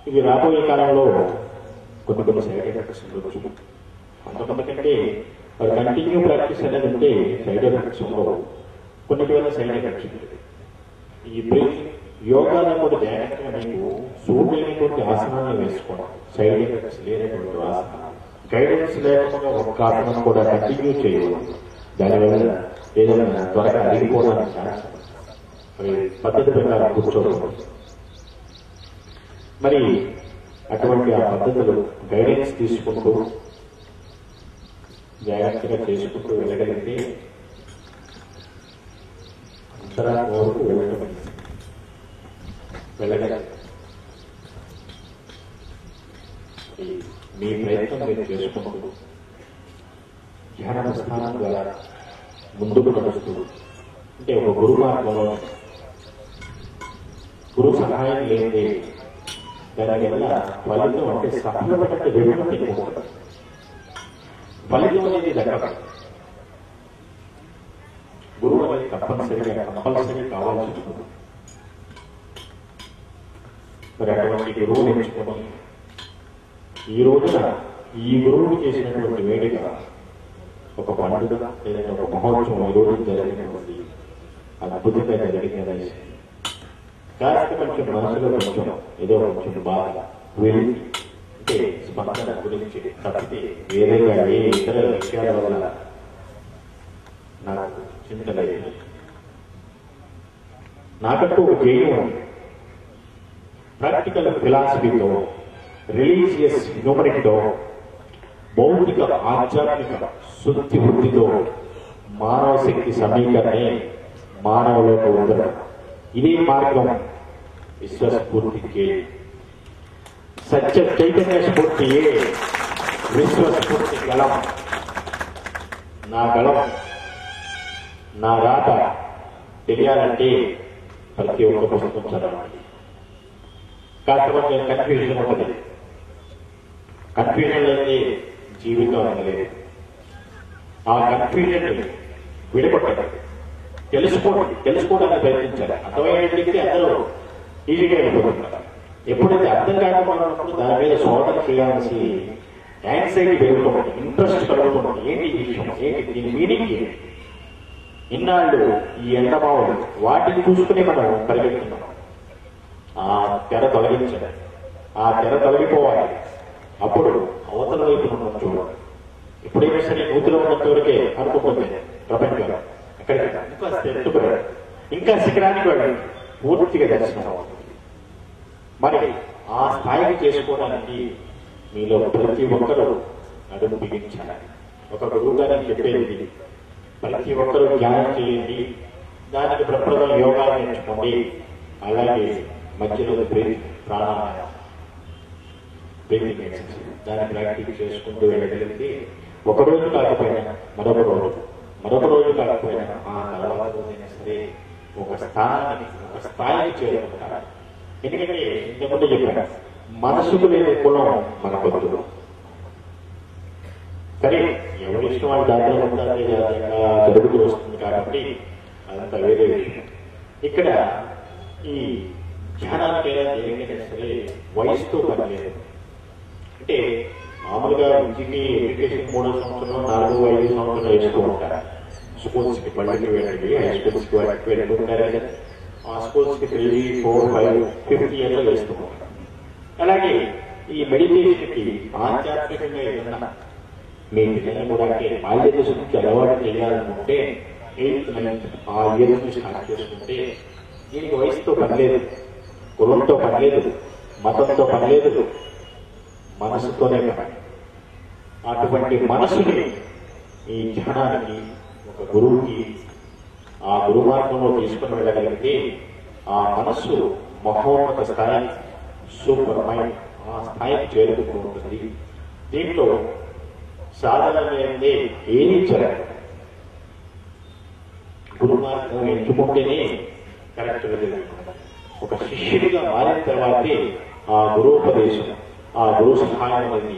ఇవి రాబోయే కాలంలో కొన్ని సైడ్ ఎఫెక్ట్స్ ఉండొచ్చు. అంతకంటే వారు కంటిన్యూ ప్రాక్టీస్ అనేది ఉంటే సైడ్ ఎఫెక్ట్స్ ఉండవు. కొన్ని సైడ్ ఎఫెక్ట్స్ ఉంటుంది. ఈ బ్రీతింగ్ యోగాలో కూడా జాగ్రత్తగా మీకు సూర్యులైనటువంటి ఆసనాన్ని వేసుకోవడం, సైడ్ ఎఫెక్ట్స్ లేనటువంటి ఆసనం, గైడెన్స్ లేకుండా ఒక ఆసనం కూడా కంటిన్యూ చేయకూడదు. దానివల్ల ఏదైనా త్వరగా అరిగిపోవడానికి ఛాన్స్. మరి పద్ధతి ప్రకారం కూర్చోకూడదు. మరి అటువంటి ఆ పద్ధతులు గైడెన్స్ తీసుకుంటూ జాగ్రత్తగా చేసుకుంటూ వెళ్ళగలిగితే అంతరాత్మ వరకు వెళ్ళగలరు. మీ ప్రయత్నం మీరు చేసుకుంటూ ధ్యాన స్థానం ద్వారా ముందుకు నడుస్తూ అంటే ఒక గురు మార్గంలో గురు సహాయం లేదే దాని వల్ల ఫలితం అంటే సఫలత కంటే విలువ ఎక్కువ. ఫలితం అనేది దగ్గర గురువు అనేది కంపల్సరీ కావాల్సి ఉంటుంది. మరి అటువంటి గురువు నేర్చుకోవడం ఈ రోజున ఈ గురువుని చేసినటువంటి వేడుక ఒక పండుగ ఏదైనా ఒక మహోత్సవం ఈ రోజు జరిగినటువంటి అద్భుతంగా జరిగిందని కాస్త కొంచెం మనసులో కొంచెం ఏదో కొంచెం బాగా వెళ్ళి అంటే స్పందన గురించి తప్పితే వేరేగా ఏ ఇతర విషయాల వల్ల నాకు చింత లేదు. నాకంటూ ఒక ధ్యేయం ఉంది. ప్రాక్టికల్ ఫిలాసఫీతో, రిలీజియస్ హ్యూమనిటీతో, భౌతిక ఆధ్యాత్మిక శుద్ధి వృద్ధితో మానవ శక్తి సమీకరణే మానవలోక ఉండడం. ఇదే మార్గం విశ్వస్ఫూర్తికే. సత్య చైతన్య స్ఫూర్తియే విశ్వస్ఫూర్తి గళం. నా గళం, నా రాత తెలియాలంటే ప్రతి ఒక్క పుస్తకం చదవాలి. కాకపోతే కన్ఫ్యూజన్ ఉంటుంది. కన్ఫ్యూజన్ అయితే జీవితం అనలేదు. ఆ కన్ఫ్యూజన్ విడిపట్టడం, తెలుసుకోవడానికి ప్రయత్నించాలి. అర్థమయ్యేటికి అందరూ ఈజీగా వెళ్ళిపోతున్నారు. ఎప్పుడైతే అర్థం కాకపోయినప్పుడు దాని మీద శోధన చేయాల్సి యాంగ్జైటీ పెరుగుతుంది, ఇంట్రెస్ట్ కలుగుతుంది. ఏంటి ఈ విషయం, ఏంటి దీని మీనింగ్ ఏంటి? ఇన్నాళ్ళు ఈ ఎండమావులు వాటిని చూసుకుని మనం పరిగెడుతున్నాం. ఆ తెర తొలగించాలి, ఆ తెర తొలగిపోవాలి. అప్పుడు అవతల వైపు మనం చూడాలి. ఎప్పుడైనా సరే నూతిలో ఉన్నంత వరకే అనుకుంటుంది ప్రపంచంలో. ఎక్కడికి ఇంకా ఎత్తుకురాడు, ఇంకా శిఖరానికి వెళ్ళాలి, పూర్తిగా దర్శనం అవుతుంది. మరి ఆ స్థాయికి చేసుకోవడానికి మీలో ప్రతి ఒక్కరూ నడుము బిగించాలి. ఒక గురువు గారిని చెప్పేది, ప్రతి ఒక్కరూ ధ్యానం చేయండి, దానికి ప్రప్రదం యోగాలు నేర్చుకోండి, అలాగే మధ్యలో ప్రాణాయామం దాన్ని ప్రాక్టీస్ చేసుకుంటూ వెళ్ళగలిగితే ఒకరోజు కాకపోయినా మరొక రోజు కాకపోయినా ఆ తర్వాత రోజైనా సరే ఒక స్థాయికి చేరుకుంటారు. ఎందుకంటే ఇంతకుముందు చెప్పాను, మనసుకు లేని కులం మనకొద్దు. సరే, ఎవరి ఇష్టం వాళ్ళు దాంట్లో ఉంటారు, జరుగుతూ వస్తుంది కాబట్టి అదంతా వేరే విషయం. ఇక్కడ ఈ ధ్యానానికైనా దేనికైనా సరే వయసుతో పని లేదు. అంటే మామూలుగా విద్యకి ఎడ్యుకేషన్ 3 సంవత్సరాలు 4-5 సంవత్సరాలు వేస్తూ ఉంటారు. స్కూల్స్కి బళ్ళకి వెళ్ళండి, హై స్కూల్స్కి వాటికి వెళ్తుంటారు కదా, ఆ స్కూల్స్కి 3, 4, 5, 50 ఇయర్స్ వేస్తూ ఉంటారు. అలాగే ఈ మెడిటేషన్కి ఆధ్యాత్మికంగా ఏదన్నా మీ పిల్లలు కూడా బాల్య దశ నుంచి అలవాటు చేయాలనుకుంటే 8th, 9th ఆ ఇయర్ నుంచి స్టార్ట్ చేసుకుంటే దీనికి వయసుతో పనిలేదు, కులంతో పనిలేదు, మతంతో పనిలేదు, మనసుతోనే పని. అటువంటి మనసుని ఈ ధ్యానానికి ఒక గురువుకి ఆ గురు మార్గంలో తీసుకుని వెళ్ళగలిగితే ఆ మనస్సు మహోన్నత స్థాయి, సూపర్ మైండ్ ఆ స్థాయికి చేరుకుంటుంది. దీంట్లో సాధనమైనది ఏమీ జరగదు. గురు మార్గం ఎంచుకుంటేనే కరెక్ట్గా జరుగుతుంది. ఒక శిష్యుడిగా మారిన తర్వాతే ఆ గురుపదేశం, ఆ గురు సహాయం అనేది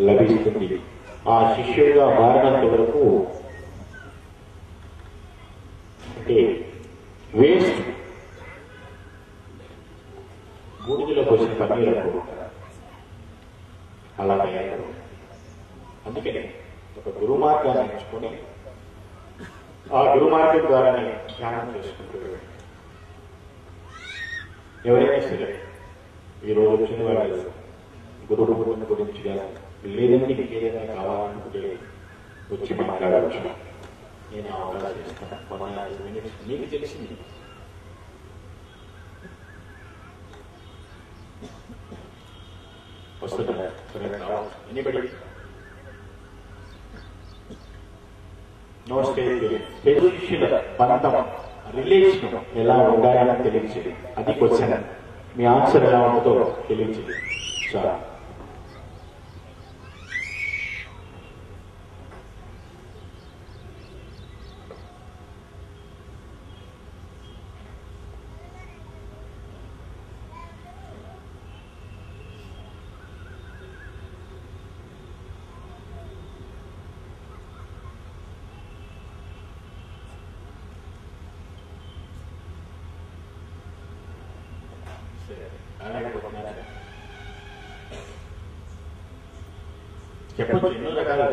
లభిస్తుంది. ఆ శిష్యుడిగా మారినంత వరకు అంటే వేస్ట్, బూడిదలో పోసిన పన్నీరు అలా తయారు. అందుకని ఒక గురు మార్గాన్ని ఎంచుకొని ఆ గురు మార్గం ద్వారానే ధ్యానం చేసుకుంటూ ఎవరైనా సరే ఈ రోజు వచ్చిన వాళ్ళు గురువు గురించి లేదంటే మీకు ఏదైనా కావాలనుకుంటే వచ్చి మాట్లాడవచ్చు. నేను అవకాశం ఇస్తాను. 5 minutes మీకు తెలిసింది. వస్తుందా? ఎనీబడి? No stage. శిష్యుల బంధం, రిలేషన్ ఎలా ఉండాలని తెలియచేది. అది క్వశ్చన్. మీ ఆన్సర్ ఎలా ఉంటుందో తెలియచేది. చాలా చెప్పచ్చు. ఎన్నో రకాలు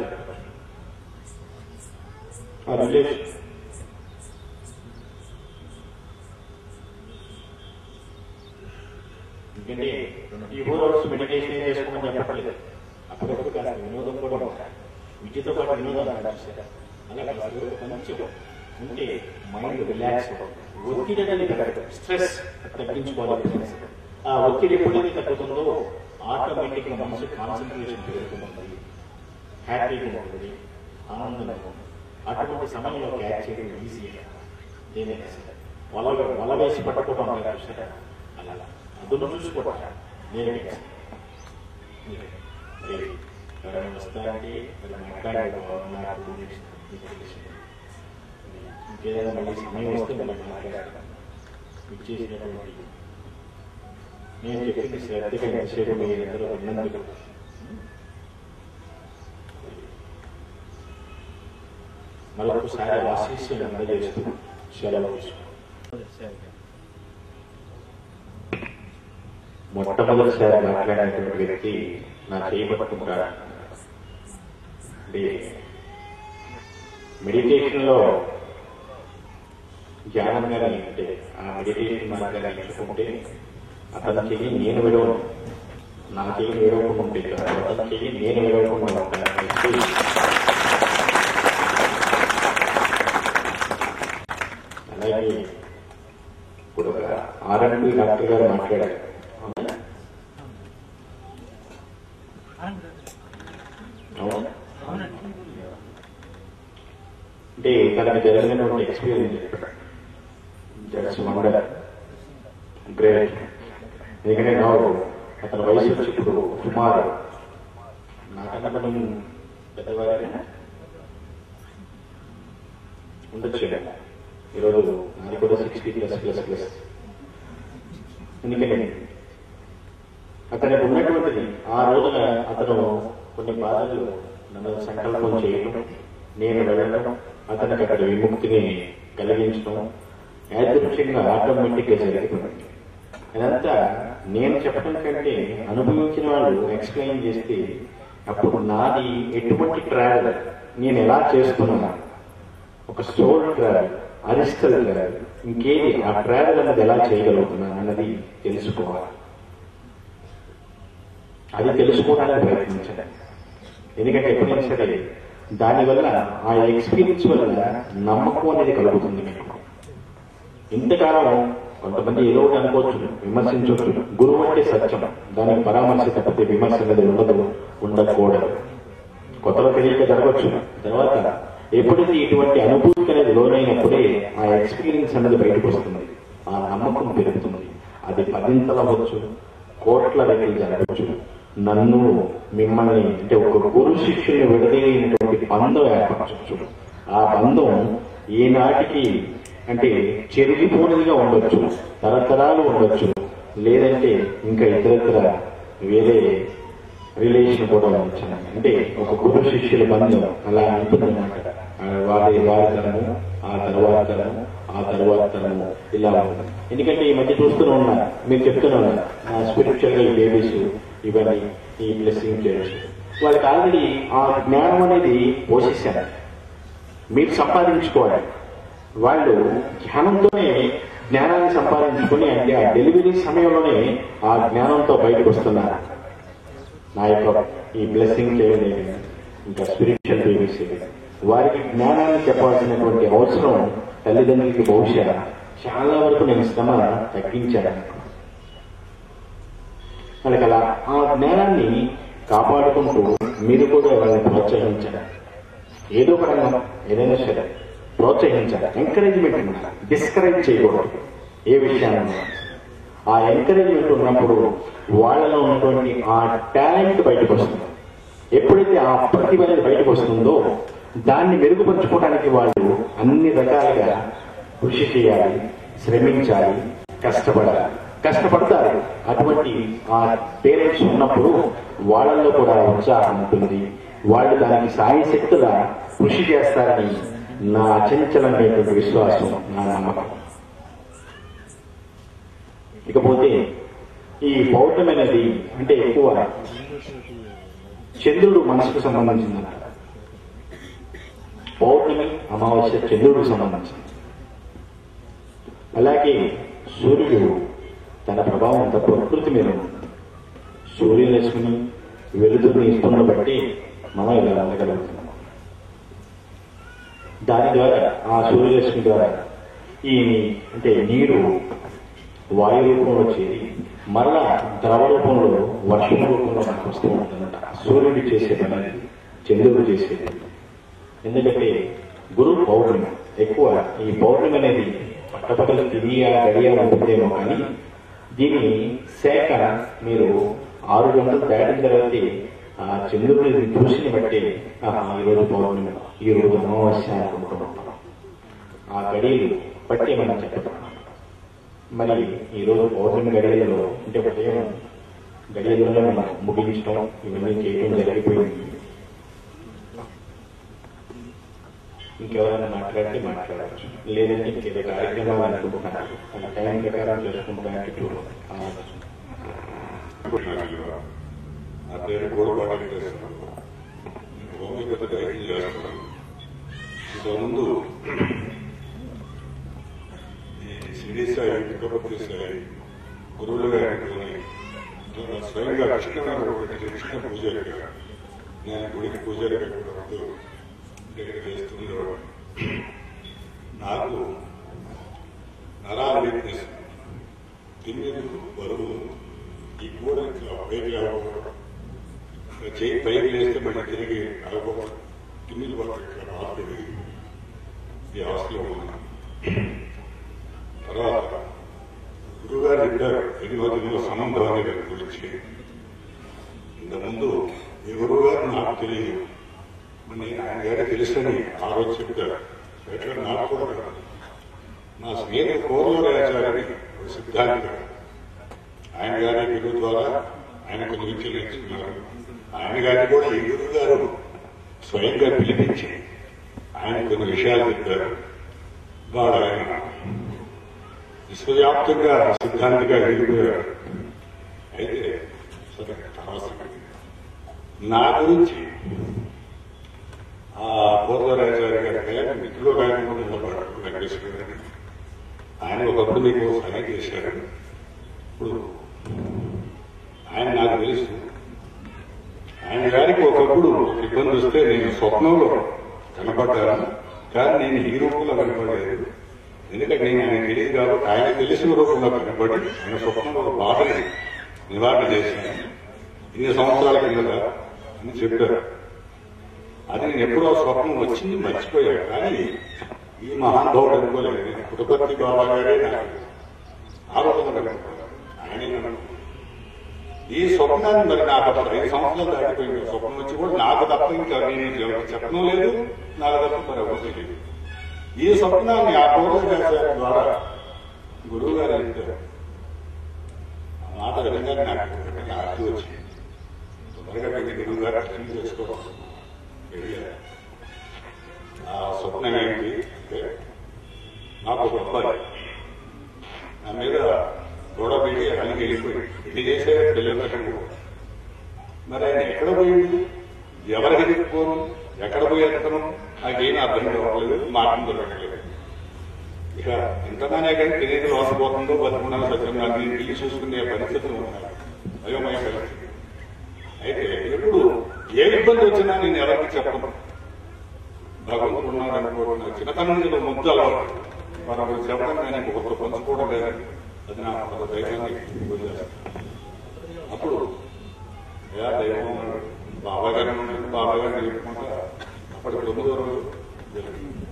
ఎందుకంటే 24 hours మెడిటేషన్ చేసుకోమని చెప్పట్లేదు. అప్పుడప్పుడు కాస్త వినోదం కూడా ఉంటాయి. విద్యతో పాటు వినోదం అంటారు. అలా మంచి ఉంటే మైండ్ రిలాక్స్, ఒత్తిడి అనేది స్ట్రెస్ తగ్గించుకోవాలి. ఆ ఒత్తిడి ఎప్పుడైతే తగ్గుతుందో ఆటోమేటిక్ గా మనసు కాన్సన్ట్రేషన్ పెరుగుతుంది, హ్యాపీగా ఉంటుంది, ఆనందంగా ఉంటుంది. అటువంటి సమయంలో క్యాచ్ చేయడం ఈజీగా. దేనైనా సరే వల వేసి పట్టుకోవడం చూసారా, అలా అందులో చూసుకోవటం నేను ఎవరైనా వస్తారంటే ఇంకేదైనా మళ్ళీ సమయం వస్తే మళ్ళీ మాట్లాడతాం. ఇచ్చేసినటువంటి నేను చెప్పింది శ్రద్ధగా ఎంతసేపు మీరందరూ విన్నందుకు మరొకసారి ఆశీస్సులు అందజేస్తూ సెలవు తీసుకుంటాం. మొట్టమొదటిసారి మాట్లాడినటువంటి వ్యక్తి నా చేయబట్టుకుంటాడు. అంటే మెడిటేషన్ లో ధ్యానంగా అంటే ఆ మెడిటేషన్ మార్గాన్ని ఎంచుకుంటే అతని చెయ్యి నేను విడవను, నా చెయ్యి విడవకుంటే అతని చెయ్యి నేను విడవకుండా ఉంటాను. అలాగే ఇప్పుడు R&B డాక్టర్ గారు మాట్లాడారు. అంటే తనకు జరిగినటువంటి ఎక్స్పీరియన్స్ చెప్పాడు. That's wonder, great. ఎందుకంటే నాకు అతని వయసు వచ్చి ఇప్పుడు సుమారు నాకన్నా మనం పెద్దవారైనా ఉండొచ్చు. ఈరోజు నాది కూడా 60+++. ఎందుకంటే అతనికి ఉన్నటువంటిది ఆ రోజున అతను కొన్ని బాధలు నన్ను సంకల్పం చేయడం, నేను వెళ్ళడం, అతనికి అక్కడ విముక్తిని కలిగించడం యాదృచ్ఛికంగా ఆటోమేటిక్గా జరుగుతుంది. అదంతా నేను చెప్పడం కంటే అనుభవించిన వాళ్ళు ఎక్స్ప్లెయిన్ చేస్తే అప్పుడు నాది ఎటువంటి ట్రావెల్, నేను ఎలా చేస్తున్నాను, ఒక సోల్ ట్రావెల్, అరిస్టల్ ట్రావెల్, ఇంకేది ఆ ట్రావెల్ అన్నది ఎలా చేయగలుగుతున్నాను అన్నది తెలుసుకోవాలి. అది తెలుసుకోవడానికి ప్రయత్నించాలి. ఎందుకంటే ఎప్పుడైనా సరే దానివల్ల ఆ ఎక్స్పీరియన్స్ వల్ల నమ్మకం అనేది కలుగుతుంది మీకు. ఇంతకాలం కొంతమంది ఏదో ఒకటి అనుకోవచ్చు, విమర్శించవచ్చు. గురువు అంటే సత్యం, దానికి పరామర్శ తప్పితే విమర్శ అనేది ఉండకూడదు. కొత్తలో తెలియక జరగవచ్చు. తర్వాత ఎప్పుడైతే ఇటువంటి అనుభూతి అనేది లోనైనప్పుడే ఆ ఎక్స్పీరియన్స్ అనేది బయటకు వస్తుంది, ఆ నమ్మకం పెరుగుతుంది. అది 10 అవ్వచ్చు, కోట్ల రెట్లు జరగవచ్చు. నన్ను మిమ్మల్ని అంటే ఒక గురు శిష్యుని విడదీయనటువంటి బంధం ఏర్పరచవచ్చు. ఆ బంధం ఈనాటికి అంటే చెరిగిపోనిదిగా ఉండొచ్చు, తరతరాలు ఉండొచ్చు, లేదంటే ఇంకా ఇతరత్ర వేరే రిలేషన్ కూడా ఉండొచ్చు. అంటే ఒక గురు శిష్యుల బంధం అలా ఉంటుందన్నమాట. వారి తరము, ఆ తర్వాత తరము, ఆ తర్వాత తరము ఇలా ఉంటుంది. ఎందుకంటే ఈ మధ్య చూస్తూనే ఉన్నా, మీరు చెప్తూనే ఉన్నా, స్పిరిచువల్ గా ఈ బేబీస్ ఇవన్నీ ఈ బ్లెస్సింగ్ చేయొచ్చు. వాళ్ళకి ఆల్రెడీ ఆ జ్ఞానం అనేది పోషిస్తారు, మీరు సంపాదించుకోవాలి. వాళ్ళు ధ్యానంతోనే జ్ఞానాన్ని సంపాదించుకుని అంటే ఆ డెలివరీ సమయంలోనే ఆ జ్ఞానంతో బయటకు వస్తున్నారు. నా యొక్క ఈ బ్లెస్సింగ్ చేయలేదు ఇంకా స్పిరిచువల్ బేబీస్ వారికి జ్ఞానాన్ని చెప్పాల్సినటువంటి అవసరం తల్లిదండ్రులకి బహుశా చాలా వరకు నేను శ్రమ తగ్గించాను. వాళ్ళకి అలా ఆ జ్ఞానాన్ని కాపాడుకుంటూ మీరు కూడా వాళ్ళని ప్రోత్సహించాలి. ఏదో ఒక రంగం ఏదైనా సరే ప్రోత్సహించాలి. ఎంకరేజ్మెంట్ ఉండాలి, డిస్కరేజ్ చేయకూడదు. ఏ విషయాన్ని ఆ ఎంకరేజ్మెంట్ ఉన్నప్పుడు వాళ్ళలో ఉన్నటువంటి ఆ టాలెంట్ బయటకు వస్తుంది. ఎప్పుడైతే ఆ ప్రతిభ అనేది బయటకు వస్తుందో దాన్ని మెరుగుపరుచుకోవడానికి వాళ్ళు అన్ని రకాలుగా కృషి చేయాలి, శ్రమించాలి, కష్టపడతారు. అటువంటి ఆ పేరెంట్స్ ఉన్నప్పుడు వాళ్ళల్లో కూడా ఉత్సాహం ఉంటుంది. వాళ్ళు దానికి సాయశక్తులా కృషి చేస్తారని నా అచంచలమైనటువంటి విశ్వాసం, నా నమ్మకం. ఇకపోతే ఈ పౌర్ణమి అనేది అంటే ఎక్కువ చంద్రుడు మనసుకు సంబంధించింది. పౌర్ణమి, అమావాస్య చంద్రుడికి సంబంధించింది. అలాగే సూర్యుడు తన ప్రభావం అంత ప్రకృతి మీద ఉంటుంది. సూర్యరశ్మిని వెలుతురుని ఇస్తున్న బట్టి మనం ఇలా ఉండగలుగుతున్నాం. దాని ద్వారా ఆ సూర్యరశ్మి ద్వారా ఈ అంటే నీరు వాయు రూపంలో చేరి మరలా ద్రవ రూపంలో వర్షం రూపంలో మనకు వస్తూ ఉంటుందంట. సూర్యుడు చేసే పని చంద్రుడు చేసేది. ఎందుకంటే గురు పౌర్ణమి ఎక్కువ ఈ పౌర్ణమి అనేది పట్టపగల గడియ ఉంటుందేమో కానీ దీని శాఖ మీరు 6 గంటలు దాటిన తర్వాత ఆ చంద్రుడిని చూసిని బట్టి ఈరోజు పౌర్ణమి, ఈరోజు అమావాస్య అనుకుంటున్నాం. ఆ గడియలు బట్టి మనం చెప్పాం. మరి ఈరోజు పౌర్ణమి గడియలలో అంటే ఉదయం గడియలలో మనం ముగించడం ఇవన్నీ చేయడం జరిగిపోయింది. ఇంకెవరైనా మాట్లాడితే మాట్లాడవచ్చు, లేదంటే ఇంకేదో కార్యక్రమాలు అనుకుంటున్నారు మన టైం ప్రకారం చేసుకుంటానికి చూడు. నా పేరు గోడపాటి చేస్తున్నాను. హోమియోపతి వైద్యం చేస్తున్నాను. ఇంతకుముందు ఈ సిడి స్థాయి, తిరుపతి స్థాయి గురువులుగా స్వయంగా కృష్ణ పూజారిగా నేను గుడికి పూజారిగా దగ్గర చేస్తుండేవాడు. నాకు నరాలు వీక్నెస్, తిమ్మిళ్ళు, బరువు, ఈ కూడా పైకి రాకపోవడం, చేయి పైకి లేస్తే మళ్ళీ తిరిగి రాకపోవడం, తిమ్మిళ్ళు పడడం, ఈ అవస్థలో ఉన్నాను. తర్వాత గురుగారు చెప్పారు ఎన్ని సంబంధం అనే దాని గురించి. ఇంతకుముందు ఈ గురువుగారు నాకు తెలియదు, నేను ఆయన గారి తెలుసని ఆ రోజు చెప్పారు. ఎట్లా నాకు కూడా నా స్నేహితుడు కోరలోరాచార్యని సిద్ధాంతి ఆయన గారి గురువు ద్వారా ఆయన కొన్ని విద్యలు నేర్చుకున్నారు. ఆయన గారిని కూడా ఈ గురువు గారు స్వయంగా పిలిపించి ఆయన కొన్ని విషయాలు చెప్పారు. వాడు ఆయన విశ్వవ్యాప్తంగా సిద్ధాంతిగా ఎదిగిపోయాడు. అయితే సరే నా గురించి ఆ కోరలోరాచార్య గారి మిత్రులు వెంకటేశ్వర గారు ఆయన ఒకప్పుడు మీకు సహాయం చేశారు. ఇప్పుడు ఆయన నాకు తెలుసు. ఆయన గారికి ఒకప్పుడు ఇబ్బంది వస్తే నేను స్వప్నంలో కనపడ్డాను, కానీ నేను ఈ రూపంలో కనపడలేదు. ఎందుకంటే నేను ఆయన తెలియదు కాబట్టి ఆయన తెలిసిన రూపంలో కనపడి ఆయన స్వప్నంలో బాధని నివారణ చేశాను. ఇన్ని సంవత్సరాల కింద అని చెప్పారు. అది నేను ఎప్పుడో స్వప్నం వచ్చింది మర్చిపోయాను. కానీ ఈ మహానుభావుడు అనుకోలేదు. పుట్టపర్తి బాబా గారే నాకు ఆరోపణ కనుక్కున్నారు. ఆయన ఈ స్వప్నాన్ని మరి నాకు అప్పుడు 5 సంవత్సరాలు దాటిపోయింది. స్వప్నం వచ్చి కూడా నాకు తప్ప ఇంకా నేను చెప్పడం లేదు, నాకు తప్ప మరి ఎవరు తెలియదు. ఈ స్వప్నాన్ని ఆ పూర్వవ్యాసాల ద్వారా గురువు గారు చెప్పారు. ఆ మాట విధంగా నాకు అర్థం వచ్చింది. తొందరగా గురువు గారు అర్థం చేసుకోవాలి. ఆ స్వప్నం ఏంటి అంటే నాకు ఒక అబ్బాయి నా మీద గొడవ పెట్టి అడిగి వెళ్ళిపోయి ఇది చేసే పిల్లలు. మరి ఆయన ఎక్కడ పోయింది, ఎవరికి చెప్పుకోను, ఎక్కడ పోయేస్తాను నాకేమీ అర్థం కావట్లేదు, మాటలు దొరకలేదు. ఇక ఇంతగానే కానీ తెలియదు లోసపోతుందో బతుకున్నాను సత్యం నాకు ఇల్లు చూసుకునే పరిస్థితులు ఉన్నాయి, అయోమయ పరిస్థితి. అయితే ఎప్పుడు ఏ ఇబ్బంది వచ్చినా నేను ఎవరికి చెప్పను. భగవంతుడు ఉన్నాడు అనుకోవడం చిన్నతనం నుంచి ముద్దు అలవాటు. మనం చెప్పడం కానీ ఒకరు పంచుకోవడం లేదని అది నా ధైర్యాన్ని వదిలేస్తాను. అప్పుడు దైవం ఉన్నాడు, బాబా గారు ఉన్నాడు, బాబా గారిని చెప్పుకుంటా అప్పటి 9వ రోజు జరిగింది.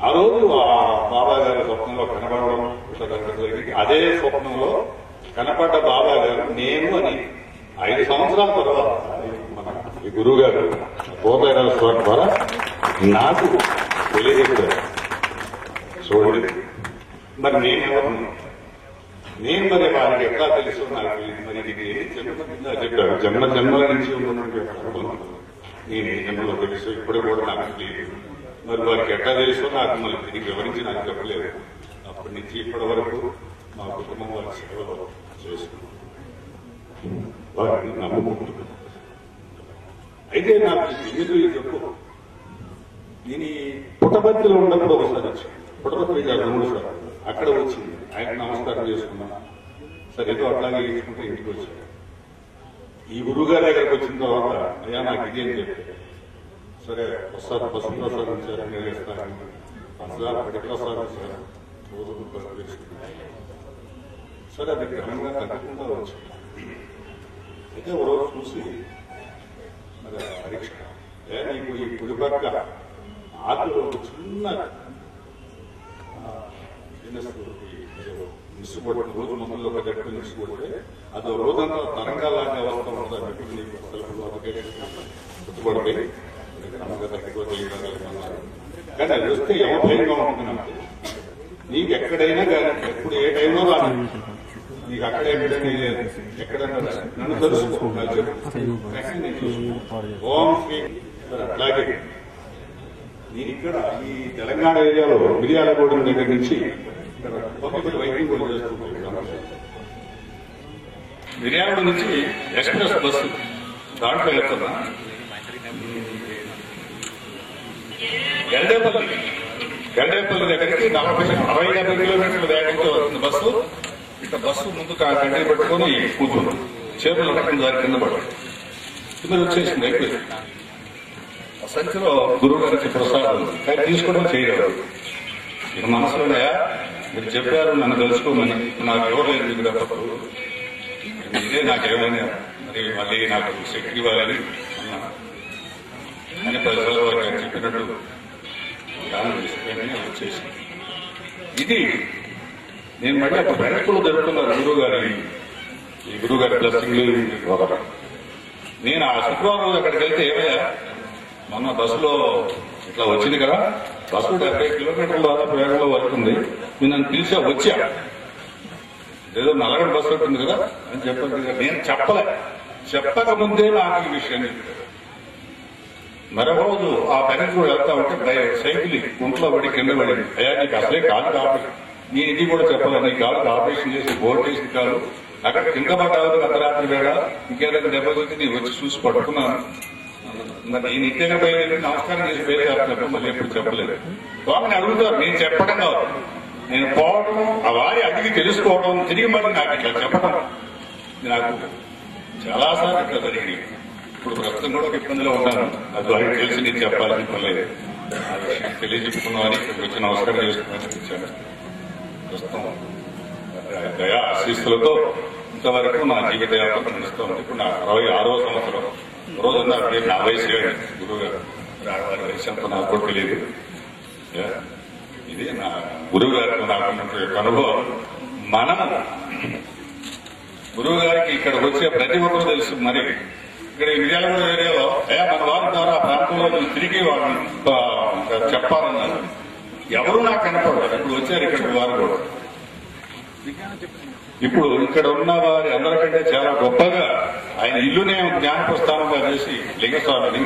ఆ రోజు ఆ బాబా గారి స్వప్నంలో కనబడడం ఇట్లా జరిగింది. అదే స్వప్నంలో కనపడ్డ బాబా గారు నేను అని 5 సంవత్సరాల తర్వాత మన ఈ గురువు గారు పోతారాల స్వామి ద్వారా నాకు తెలియజేశారు. చూడండి మరి నేనెవరు, నేను మరి వారికి ఎట్లా తెలుసు నాకు మరి ఇది చెప్పారు. జన్మల నుంచి నేను ఏ జన్మలో తెలుసు ఇప్పుడు కూడా నాకు తెలియదు. మరి వారికి ఎట్లా తెలుసో నాకు మళ్ళీ తిరిగి వివరించి నాకు చెప్పలేదు. అప్పటి నుంచి ఇప్పటి వరకు మా కుటుంబం వారి సేవలో చేసుకున్నాం, వారిని నమ్ముకుంటున్నాను. అయితే నాకు ఎందుకు చెప్పు, నేను ఈ పుట్టపర్తిలో ఉన్నప్పుడు ఒకసారి వచ్చాను. పుట్టపర్తి గారు 3 సార్లు అక్కడ వచ్చింది. ఆయన నమస్కారం చేసుకున్నాను. సరే ఏదో అట్లాగే తీసుకుంటే ఇంటికి వచ్చాను. ఈ గురువు గారి దగ్గరకు వచ్చిన తర్వాత అయ్యా నాకు ఇది అని చెప్పారు. సరే వస్తారు పసుపు ప్రసాదం ఇచ్చారు, నేను ఇస్తాను పంచదార పడి ప్రసాదం ఇచ్చారు, రోజు వేసుకున్నాను. సరే అది క్రమంగా తగ్గకుండా వచ్చింది. అయితే ఒక రోజు చూసి మరి పరీక్ష నీకు ఈ పులిపక్క ఆకులు చిన్న మిస్ కొట్టిన రోజు మొదల్లో గట్టి మిస్ కొడితే అది రోజంతా తరంగాలాగా అవస్థ ఉంటుంది. గుర్తుపడిపోయి క్రమంగా తగ్గిపోతాయి. కానీ అది వస్తే ఎవరు భయంగా ఉంటుంది నాకు. నీకు ఎక్కడైనా కానీ ఎప్పుడు ఏ టైంలో రాను, నీకు అక్కడే బిడ్డనే లేదు, ఎక్కడైనా నన్ను తెలుసుకో. అట్లాగే నేను ఇక్కడ ఈ తెలంగాణ ఏరియాలో మిర్యాలగూడెం దగ్గర నుంచి వైద్యం కూడా చేస్తున్నాను. మిర్యాలగూడ నుంచి ఎక్స్ప్రెస్ బస్సు దాంట్లో వెళ్తున్నా. గండేపల్లి దగ్గరికి 60-70 కిలోమీటర్ల వేగంతో వస్తుంది బస్సు. ఇట్లా బస్సు ముందు కంటి పెట్టుకుని కూర్చుంది, చేతులు రకం దారి కింద పడుతుంది. కింద వచ్చేసింది, అయిపోయింది. సంచిలో గురువు గారికి ప్రసాదం కానీ తీసుకోవడం చేయలేదు. ఇక మనసులోనే మీరు చెప్పారు నన్ను తెలుసుకోమని, నాకు ఎవరు లేదు తప్పదు, ఇదే నాకేమైనా మరి మళ్ళీ నాకు శక్తి ఇవ్వాలని అన్నా అని 10 సార్లు చెప్పినట్టు ఛాలెంజ్ చేసి వచ్చేసి ఇది నేను మళ్ళీ అప్పుడు వెనక్కులు జరుగుతున్నారు గురువు గారి బ్లెస్సింగ్ ఒకటి. నేను ఆ శుక్రవారం రోజు అక్కడికి వెళ్తే ఏమయ్యా మొన్న బస్సులో ఇట్లా వచ్చింది కదా, బస్సు 70 కిలోమీటర్ల వేగంలో వస్తుంది, నేను నన్ను పిలిచా వచ్చా, ఏదో నల్లగొండ బస్సు ఉంటుంది కదా అని చెప్పాను. నేను చెప్పకముందే నాకు ఈ విషయం చెప్పారు. మరొకరోజు ఆ పెనకు వెళ్తా ఉంటే సైకిల్ గుంట్లో పడి కింద పడింది. అయ్యా నీకు అసలే కాలు ఆపరేషన్, నీ ఇది కూడా చెప్పాలి, నీ కాలు ఆపరేషన్ చేసి బోర్డు చేసిన కాలు అక్కడ కింద పడ్డావు అర్ధరాత్రి వేళ, ఇంకేదైనా దెబ్బతింటే నీ వచ్చి చూసి పట్టుకున్నాను. మరి నేను ఇంతేగా బయలుదేరి నమస్కారం చేసి బయలుదేరుతున్నప్పుడు మళ్ళీ ఎప్పుడు చెప్పలేదు. వాళ్ళని అడుగుతారు, నేను చెప్పడం కాదు, నేను పోవడం ఆ వారి అడిగి తెలుసుకోవడం, తిరిగి మళ్ళీ నాకు ఇట్లా చెప్పడం నాకు చాలాసార్లు ఇట్లా జరిగింది. ఇప్పుడు ప్రస్తుతం కూడా ఒక ఇబ్బందిలో ఉన్నాను, అది వారికి తెలిసి నేను చెప్పాలని పర్లేదు, ఆ విషయం తెలియజెప్పుకున్నామని ఇక్కడికి వచ్చి నమస్కారం చేసుకున్నాను ఇచ్చాను. ప్రస్తుతం దయా ఆశీస్సులతో ఇంతవరకు నా జీవిత యాత్ర నడుస్తుంది. ఇప్పుడు నా 66వ సంవత్సరం. రోజు నా వయసు గురువు గారు వారి వయసు అంతా నాకు కూడా తెలియదు. ఇది నా గురువు గారికి నాకు అనుభవం. మనం గురువు గారికి ఇక్కడికి వచ్చే ప్రతి ఒక్కరు తెలుసు. మరి ఇక్కడ విజయనగరం ఏరియాలో మన వారి ద్వారా ఆ ప్రాంతంలో తిరిగి వాళ్ళని చెప్పాలన్నారు. ఎవరు నాకు కనపడరు. ఇప్పుడు వచ్చారు ఇక్కడికి వారు కూడా. ఇప్పుడు ఇక్కడ ఉన్న వారి అందరికంటే చాలా గొప్పగా ఆయన ఇల్లునే జ్ఞాన ప్రస్థానంగా చేసి లింగస్వామిని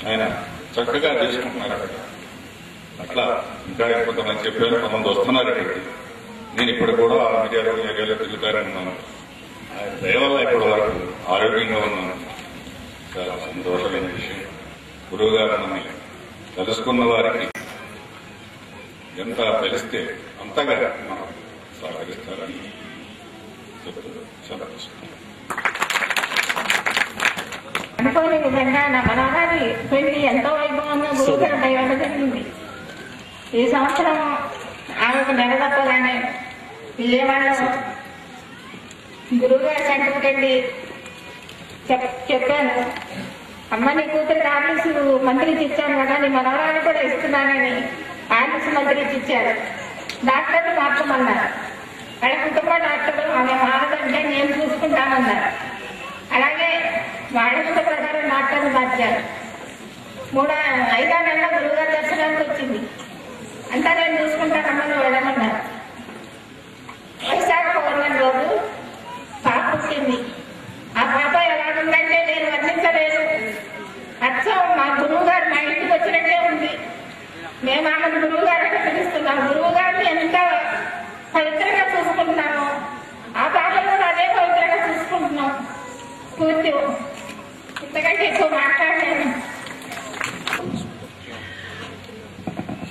ఆయన చక్కగా చేసుకుంటున్నారు అక్కడ. అట్లా ఇంకా కొంతమంది చెప్పారు, కొంతమంది వస్తున్నారు ఇక్కడికి. నేను ఇప్పుడు కూడా విజయనగరం ఏరియాలో తిరుగుతారని ఉన్నాను. ఆయన దయవల్ల ఇప్పటి వరకు ఆరోగ్యంగా ఉన్నాను. చాలా సంతోషమైన విషయం. గురువు గారు నన్ను తెలుసుకున్న వారికి ఎంత తెలిస్తే అంతగా మనం సహకరిస్తారని అనుకోని విధంగా నా మనగారి పెళ్లి ఎంతో వైభవంగా గురువుగారి దైవంగా జరిగింది. ఈ సంవత్సరం ఆమెకు నెలదప్పగానే విజయవాడలో గురువుగారి సెంటర్కి వెళ్ళి చెప్పాను, అమ్మ నీ కూతురికి ఆర్లిస్ మంత్రికి ఇచ్చాను కదా, నీ మనవరాన్ని కూడా ఇస్తున్నానని ఆర్లిస్ మంత్రికి ఇచ్చారు. డాక్టర్ని మార్చమన్నారు. వాళ్ళ కుటుంబ డాక్టర్ ఆమె మారదంటే నేను చూసుకుంటానన్నారు. అలాగే వాళ్ళ ఇష్ట ప్రకారం డాక్టర్ని మార్చారు. 5-6 నెలల గురువుగారి దర్శనానికి వచ్చింది. అంతా నేను చూసుకుంటానమ్మా నువ్వు వెళ్ళమన్నారు. వైశాఖ పౌర్ణమి రోజు పాప పుట్టింది. ఆ పాప ఎలాగుందంటే నేను వర్ణించలేదు. అచ్చం మా గురువు గారు మా ఇంటికి వచ్చినట్టే ఉంది. మేము ఆమెను గురువు గారిని పిలుస్తున్నాం. గురువు గారిని ఎంత పవిత్రంగా చూసుకుంటున్నాము, ఆ పాపను కూడా అదే పవిత్రంగా చూసుకుంటున్నాం. పూర్తి ఇంతకంటే ఎక్కువ మాట్లాడలేను.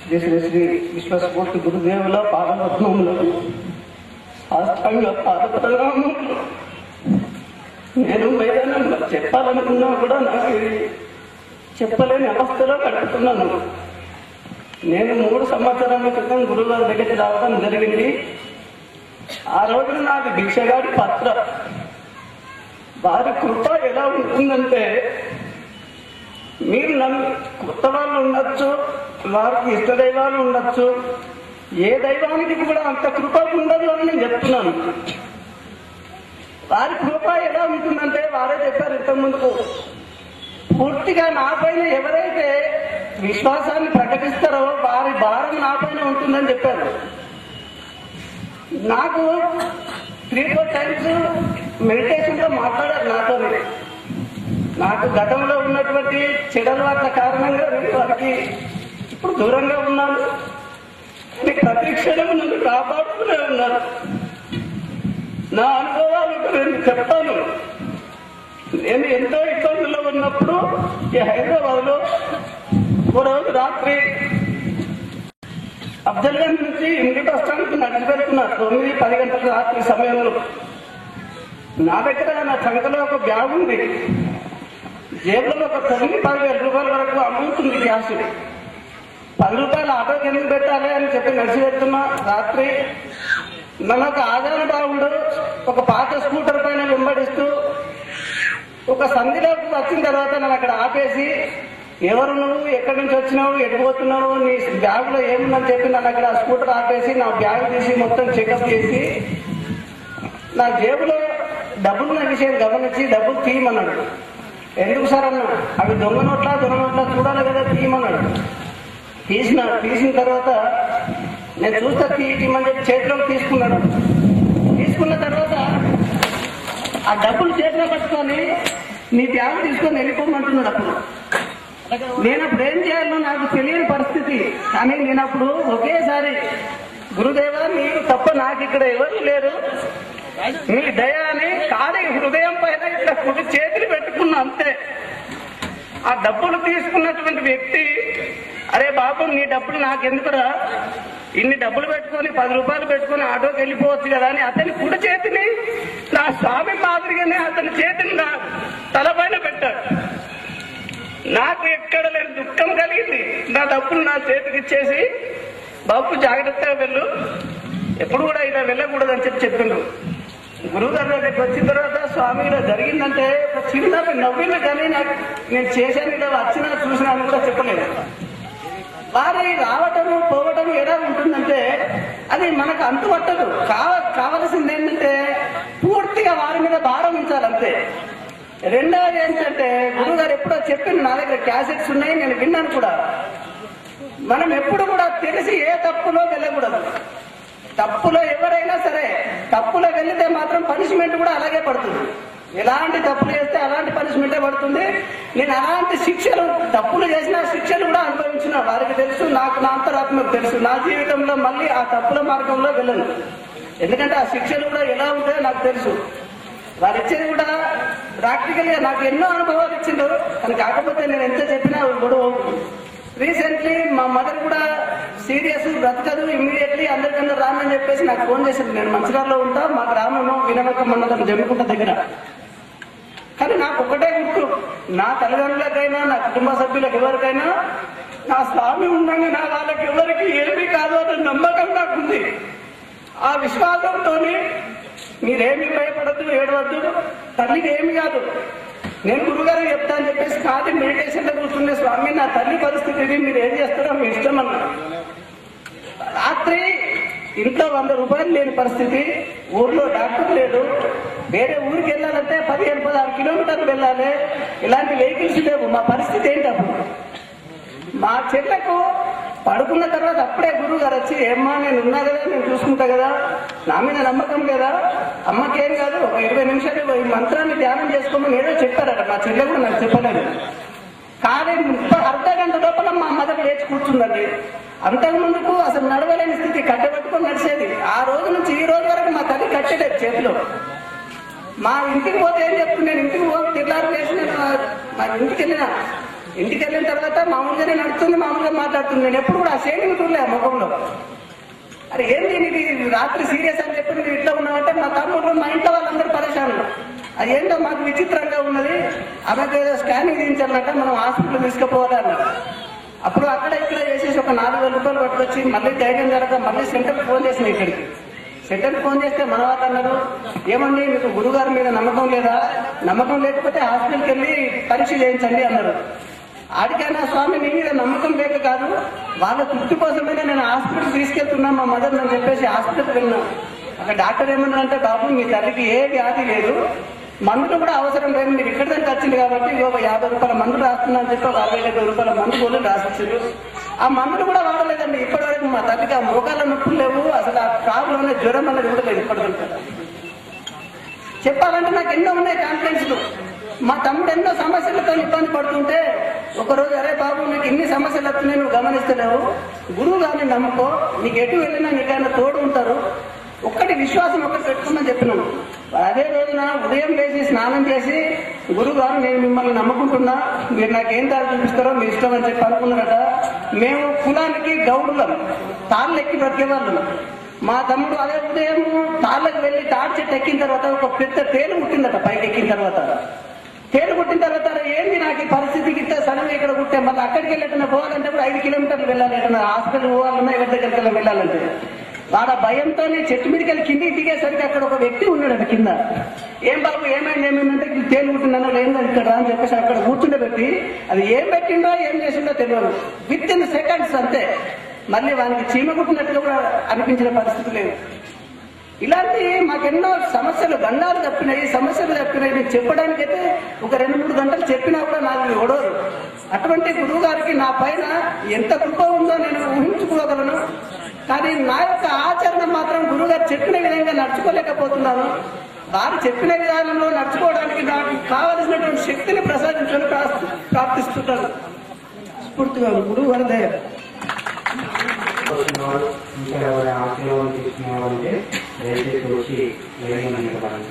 శ్రీ శ్రీ శ్రీ విశ్వస్ఫూర్తి గురుదేవుల పాదపద్మములు సాష్టాంగ పాదపద్మములు నేను మైదానంలో చెప్పాలనుకున్నా కూడా నాకు చెప్పలేని అవస్థలో గడుపుతున్నాను. నేను 3 సంవత్సరాల క్రితం గురువుగారి దగ్గరికి రావడం జరిగింది. ఆ రోజున నాకు భిక్షగాడి పాత్ర. వారి కృప ఎలా ఉంటుందంటే, మీరు కొత్త వాళ్ళు ఉండొచ్చు, వారికి ఇష్ట దైవాలు ఉండొచ్చు, ఏ దైవానికి కూడా అంత కృప ఉండదు అని నేను చెప్తున్నాను. వారి కృప ఎలా ఉంటుందంటే, వారే చెప్పారు ఇంతకుముందుకు, పూర్తిగా నాపైన ఎవరైతే విశ్వాసాన్ని ప్రకటిస్తారో వారి భారం నాపైన ఉంటుందని చెప్పారు. నాకు 3-4 టైమ్స్ మెడిటేషన్ లో మాట్లాడారు నాతో. నాకు గతంలో ఉన్నటువంటి చెడలవాట్ల కారణంగా నేను వారికి ఇప్పుడు దూరంగా ఉన్నాను. ప్రతి క్షణం నన్ను కాపాడుతూనే ఉన్నారు. నా అనుభవాలు నేను చెప్తాను. నేను ఎంతో ఇబ్బందుల్లో ఉన్నప్పుడు ఈ హైదరాబాద్ లో ఒక రోజు రాత్రి అఫ్జల్గంజ్ నుంచి ఇంటి బస్టాండ్కి నడిచి పెడుతున్నారు. 9-10 గంటల రాత్రి సమయంలో నా దగ్గర నా సంఖ్యలో ఒక బ్యాగ్ ఉంది. జేబులో ఒక 9-10,000 రూపాయల వరకు అమౌంట్ ఉంది, క్యాష్. 10 రూపాయలు ఆటోకి ఎందుకు పెట్టాలి అని చెప్పి నడిచి పెడుతున్నా. రాత్రి నన్ను ఒక ఆదాయ బాగుండు ఒక పాత స్కూటర్ పైన వెంబడిస్తూ ఒక సంధిలోకి వచ్చిన తర్వాత నన్ను అక్కడ ఆపేసి ఎవరు నువ్వు, ఎక్కడి నుంచి వచ్చినావు, ఎడిపోతున్నావు, నీ బ్యాగులో ఏముందని చెప్పి నన్ను అక్కడ స్కూటర్ ఆపేసి నా బ్యాగ్ తీసి మొత్తం చెకప్ చేసి నా జేబులో డబ్బులున్న విషయం గమనించి డబ్బులు తీయమన్నాడు. ఎందుకు సార్ అన్న, అవి దొంగ నోట్లా చూడాలి కదా, తీయమన్నాడు. తీసిన తర్వాత నేను చూస్తా తీయమని చెప్పి చేతిలోకి తీసుకున్నాడు. తీసుకున్న తర్వాత ఆ డబ్బులు చేతిలో పట్టుకొని నీ బ్యాగ్ తీసుకొని వెళ్ళిపోమంటున్నాడు. అప్పుడు నేను అప్పుడు ఏం చేయాలో నాకు తెలియని పరిస్థితి. కానీ నేను అప్పుడు ఒకేసారి గురుదేవా నీకు తప్ప నాకు ఇక్కడ ఎవరు లేరు, నీ దయ అని ఖాళీ హృదయం పైన ఇట్లా కుడి చేతులు పెట్టుకున్నా అంతే. ఆ డబ్బులు తీసుకున్నటువంటి వ్యక్తి, అరే బాబు నీ డబ్బులు నాకెందుకురా, ఇన్ని డబ్బులు పెట్టుకొని 10 రూపాయలు పెట్టుకొని ఆటోకి వెళ్ళిపోవచ్చు కదా అని అతని కుడి చేతిని నా స్వామి మాదిరిగానే అతని చేతిని నా తలపైన పెట్టాడు. నాకు ఎక్కడ లేని దుఃఖం కలిగింది. నా డబ్బులు నా చేతికి ఇచ్చేసి బాబు జాగ్రత్తగా వెళ్ళు, ఎప్పుడు కూడా ఇలా వెళ్ళకూడదని చెప్పిండ్రు. గురువు గారి దగ్గరికి వచ్చిన తర్వాత స్వామి ఇలా జరిగిందంటే ఒక చిన్న నవ్వింది, కానీ నాకు నేను చేశాను ఇలా వచ్చినా చూసినా అని కూడా చెప్పలేదు. వారి రావటము పోవటం ఎలా ఉంటుందంటే అది మనకు అంతుపట్టదు. కావలసింది ఏంటంటే పూర్తిగా వారి మీద భారం ఉంచాలంతే. రెండవది ఏంటంటే గురువు గారు ఎప్పుడో చెప్పింది, నా దగ్గర క్యాసెట్స్ ఉన్నాయి, నేను విన్నాను కూడా. మనం ఎప్పుడు కూడా తెలిసి ఏ తప్పులో వెళ్ళకూడదు. తప్పులో ఎవరైనా సరే తప్పులో వెళ్తే మాత్రం పనిష్మెంట్ కూడా అలాగే పడుతుంది. ఎలాంటి తప్పులు చేస్తే అలాంటి పనిష్మెంటే పడుతుంది. నేను అలాంటి శిక్షలు, తప్పులు చేసిన శిక్షలు కూడా అనుభవించిన వారికి తెలుసు, నాకు నా అంతరాత్మకు తెలుసు. నా జీవితంలో మళ్ళీ ఆ తప్పుల మార్గంలో వెళ్ళను. ఎందుకంటే ఆ శిక్షలు కూడా ఎలా ఉంటాయో నాకు తెలుసు. వారు ఇచ్చేది కూడా ప్రాక్టికల్ గా నాకు ఎన్నో అనుభవాలు ఇచ్చిండ్రు. కానీ కాకపోతే నేను ఎంత చెప్పినా గొడవ. రీసెంట్లీ మా మదర్ కూడా సీరియస్, బ్రతకదు, ఇమ్మీడియట్లీ అందరికన్నా రామని చెప్పేసి నాకు ఫోన్ చేసింది. నేను మంచిర్యాలలో ఉంటా, మా గ్రామము వినవక మండలం జమ్మికుంట దగ్గర. కానీ నాకు ఒక్కటే గుర్తు, నా తల్లిదండ్రులకైనా నా కుటుంబ సభ్యులకు ఎవరికైనా నా స్వామి ఉండగా నా వాళ్ళకి ఎవరికి ఏమీ కాదు అన్న నమ్మకం నాకుంది. ఆ విశ్వాసంతో మీరేమీ భయపడద్దు, ఏడవద్దు, తల్లికి ఏమి కాదు, నేను గురుగారు చెప్తా అని చెప్పేసి కాదు మెడిటేషన్ లో కూర్చుండే స్వామి నా తల్లి పరిస్థితి మీరు ఏం చేస్తారో మీ ఇష్టం అన్నా. రాత్రి ఇంట్లో 100 రూపాయలు లేని పరిస్థితి, ఊర్లో డాక్టర్ లేడు, వేరే ఊరికి వెళ్ళాలంటే 15-16 కిలోమీటర్లు వెళ్ళాలి, ఇలాంటి వెహికల్స్ లేవు. మా పరిస్థితి ఏంటి అప్పుడు? మా చెట్లకు పడుకున్న తర్వాత అప్పుడే గురువు గారు వచ్చి, ఏమ్మా నేను ఉన్నా కదా, నేను చూసుకుంటా కదా, నా మీద నమ్మకం కదా, అమ్మకేం కాదు, ఒక 20 నిమిషాలు ఈ మంత్రాన్ని ధ్యానం చేసుకోమని ఏదో చెప్పారట. మా చెల్లె కూడా నాకు చెప్పలేదు. కానీ 30 గంట లోపల మా మదర్ లేచి కూర్చుందండి. అంతకు ముందుకు అసలు నడవలేని స్థితి, కట్టబెట్టుకొని నడిచేది. ఆ రోజు నుంచి ఈ రోజు వరకు మా తల్లి కట్టలేదు చేతిలో. మా ఇంటికి పోతే ఏం చెప్తుంది, నేను ఇంటికి పోతే తిట్లారు వేసి నేను మా ఇంటికి వెళ్ళిన తర్వాత మామూలుగానే నడుస్తుంది, మామూలుగా మాట్లాడుతుంది. నేను ఎప్పుడు కూడా ఆ షేడింగ్ చూడలే ఆ ముఖంలో. అరే ఏంటి నీకు రాత్రి సీరియస్ అని చెప్పి నువ్వు ఇట్లా ఉన్నావంటే మా తమ్ముడు, మా ఇంట్లో వాళ్ళందరూ పరేషాన్లు. అది ఏంటో మాకు విచిత్రంగా ఉన్నది, ఆమెకు ఏదో స్కానింగ్ తీయించాలంటే మనం హాస్పిటల్ తీసుకుపోవాలి అన్నారు. అప్పుడు అక్కడ ఇక్కడ చేసేసి ఒక 4,000 రూపాయలు పట్టుకొచ్చి మళ్ళీ ధైర్యం జరగక మళ్ళీ సెంటర్కి ఫోన్ చేసిన. ఇక్కడికి సెంటర్కి ఫోన్ చేస్తే మన వాళ్ళు అన్నారు, ఏమండి మీకు గురుగారి మీద నమ్మకం లేదా, నమ్మకం లేకపోతే హాస్పిటల్కి వెళ్ళి పరీక్ష చేయించండి అన్నారు. ఆడికైనా స్వామి నీ మీద నమ్మకం లేక కాదు, వాళ్ళ తృప్తి కోసమైనా నేను హాస్పిటల్ తీసుకెళ్తున్నా మా మదర్ అని చెప్పేసి హాస్పిటల్కి వెళ్ళినా. అక్కడ డాక్టర్ ఏమన్నారంటే, బాబు మీ తల్లికి ఏ వ్యాధి లేదు, మందులు కూడా అవసరం లేదు, మీరు ఇక్కడ దానికి వచ్చింది కాబట్టి 50 రూపాయల మందులు రాస్తున్నా అని చెప్పి 65 రూపాయల మందు కూడా రాసిచ్చారు. ఆ మందులు కూడా వాడలేదండి ఇప్పటి వరకు. మా తల్లికి ఆ మోకాళ్ళ నొప్పులు లేవు, అసలు ఆ కాపులోనే జ్వరం అన్నది కూడా లేదు ఇప్పటివరకు. చెప్పాలంటే నాకు ఎన్నో ఉన్నాయి కాన్ఫిడెన్స్లు. మా తమ్ముడు ఎన్నో సమస్యలతో ఇబ్బంది పడుతుంటే ఒకరోజు, అరే బాబు నీకు ఇన్ని సమస్యలు వస్తున్నాయి, నువ్వు గమనిస్తలేవు, గురువు గారిని నమ్ముకో, నీకు ఎటు వెళ్ళినా నీకైనా తోడు ఉంటారు, ఒక్కటి విశ్వాసం ఒకటి పెట్టుకోమని చెప్పినాను. అదే రోజున ఉదయం లేచి స్నానం చేసి, గురువు గారు నేను మిమ్మల్ని నమ్ముకుంటున్నా, మీరు నాకేం దారి చూపిస్తారో మీ ఇష్టం అని చెప్పి అనుకున్నారట. మేము కులానికి గౌడులం, తాళ్ళు ఎక్కి బ్రతికేవాళ్ళం. మా తమ్ముడు అదే ఉదయం తాళ్ళకి వెళ్ళి తాడి చెట్టు ఎక్కిన తర్వాత ఒక పెద్ద తేలు కుట్టిందట. పైకి ఎక్కిన తర్వాత తేలు కుట్టిన తర్వాత ఏంది నాకు ఈ పరిస్థితికి ఇస్తే సడన్గా ఇక్కడ కుట్టే, మళ్ళీ అక్కడికి వెళ్ళి పోవాలంటే కూడా 5 కిలోమీటర్లు వెళ్ళాలి, హాస్పిటల్ పోవాలన్నా ఎవరి దగ్గరికి వెళ్ళాలంటే. వాడు ఆ భయంతోనే చెట్టు మీదకి వెళ్ళి కిందికి దిగేసరికి అక్కడ ఒక వ్యక్తి ఉన్నాడు అది కింద. ఏం బాబు ఏమైందంటే తేలు కుట్టినానో లేదు ఇక్కడ అని చెప్పేసి అక్కడ కూర్చుండబెట్టి అది ఏం పెట్టిండో ఏం చేసిండో తెలియదు. విత్ ఇన్ సెకండ్స్ అంతే మళ్ళీ వానికి చీమ కుట్టినట్టుగా కూడా అనిపించిన పరిస్థితి లేదు. ఇలాంటి మాకెన్నో సమస్యలు గండాలు తప్పినాయి, సమస్యలు తప్పినాయి. నేను చెప్పడానికైతే ఒక 2-3 గంటలు చెప్పినా కూడా నాకు ఓడోరు. అటువంటి గురువు గారికి నా పైన ఎంత కృప ఉందో నేను ఊహించుకోగలను. కానీ నా యొక్క ఆచరణ మాత్రం గురువు గారు చెప్పిన విధంగా నడుచుకోలేకపోతున్నాను. వారు చెప్పిన విధానంలో నడుచుకోవడానికి నాకు కావలసినటువంటి శక్తిని ప్రసాదించని ప్రార్థిస్తున్నాను. స్ఫూర్తిగా గురువు గారి దయ. ఇంకా ఎవరి ఆశీర్వాదం తీసుకునేవాళ్ళంటే దయచేసి వచ్చి వేగంగా నిలబడాలి.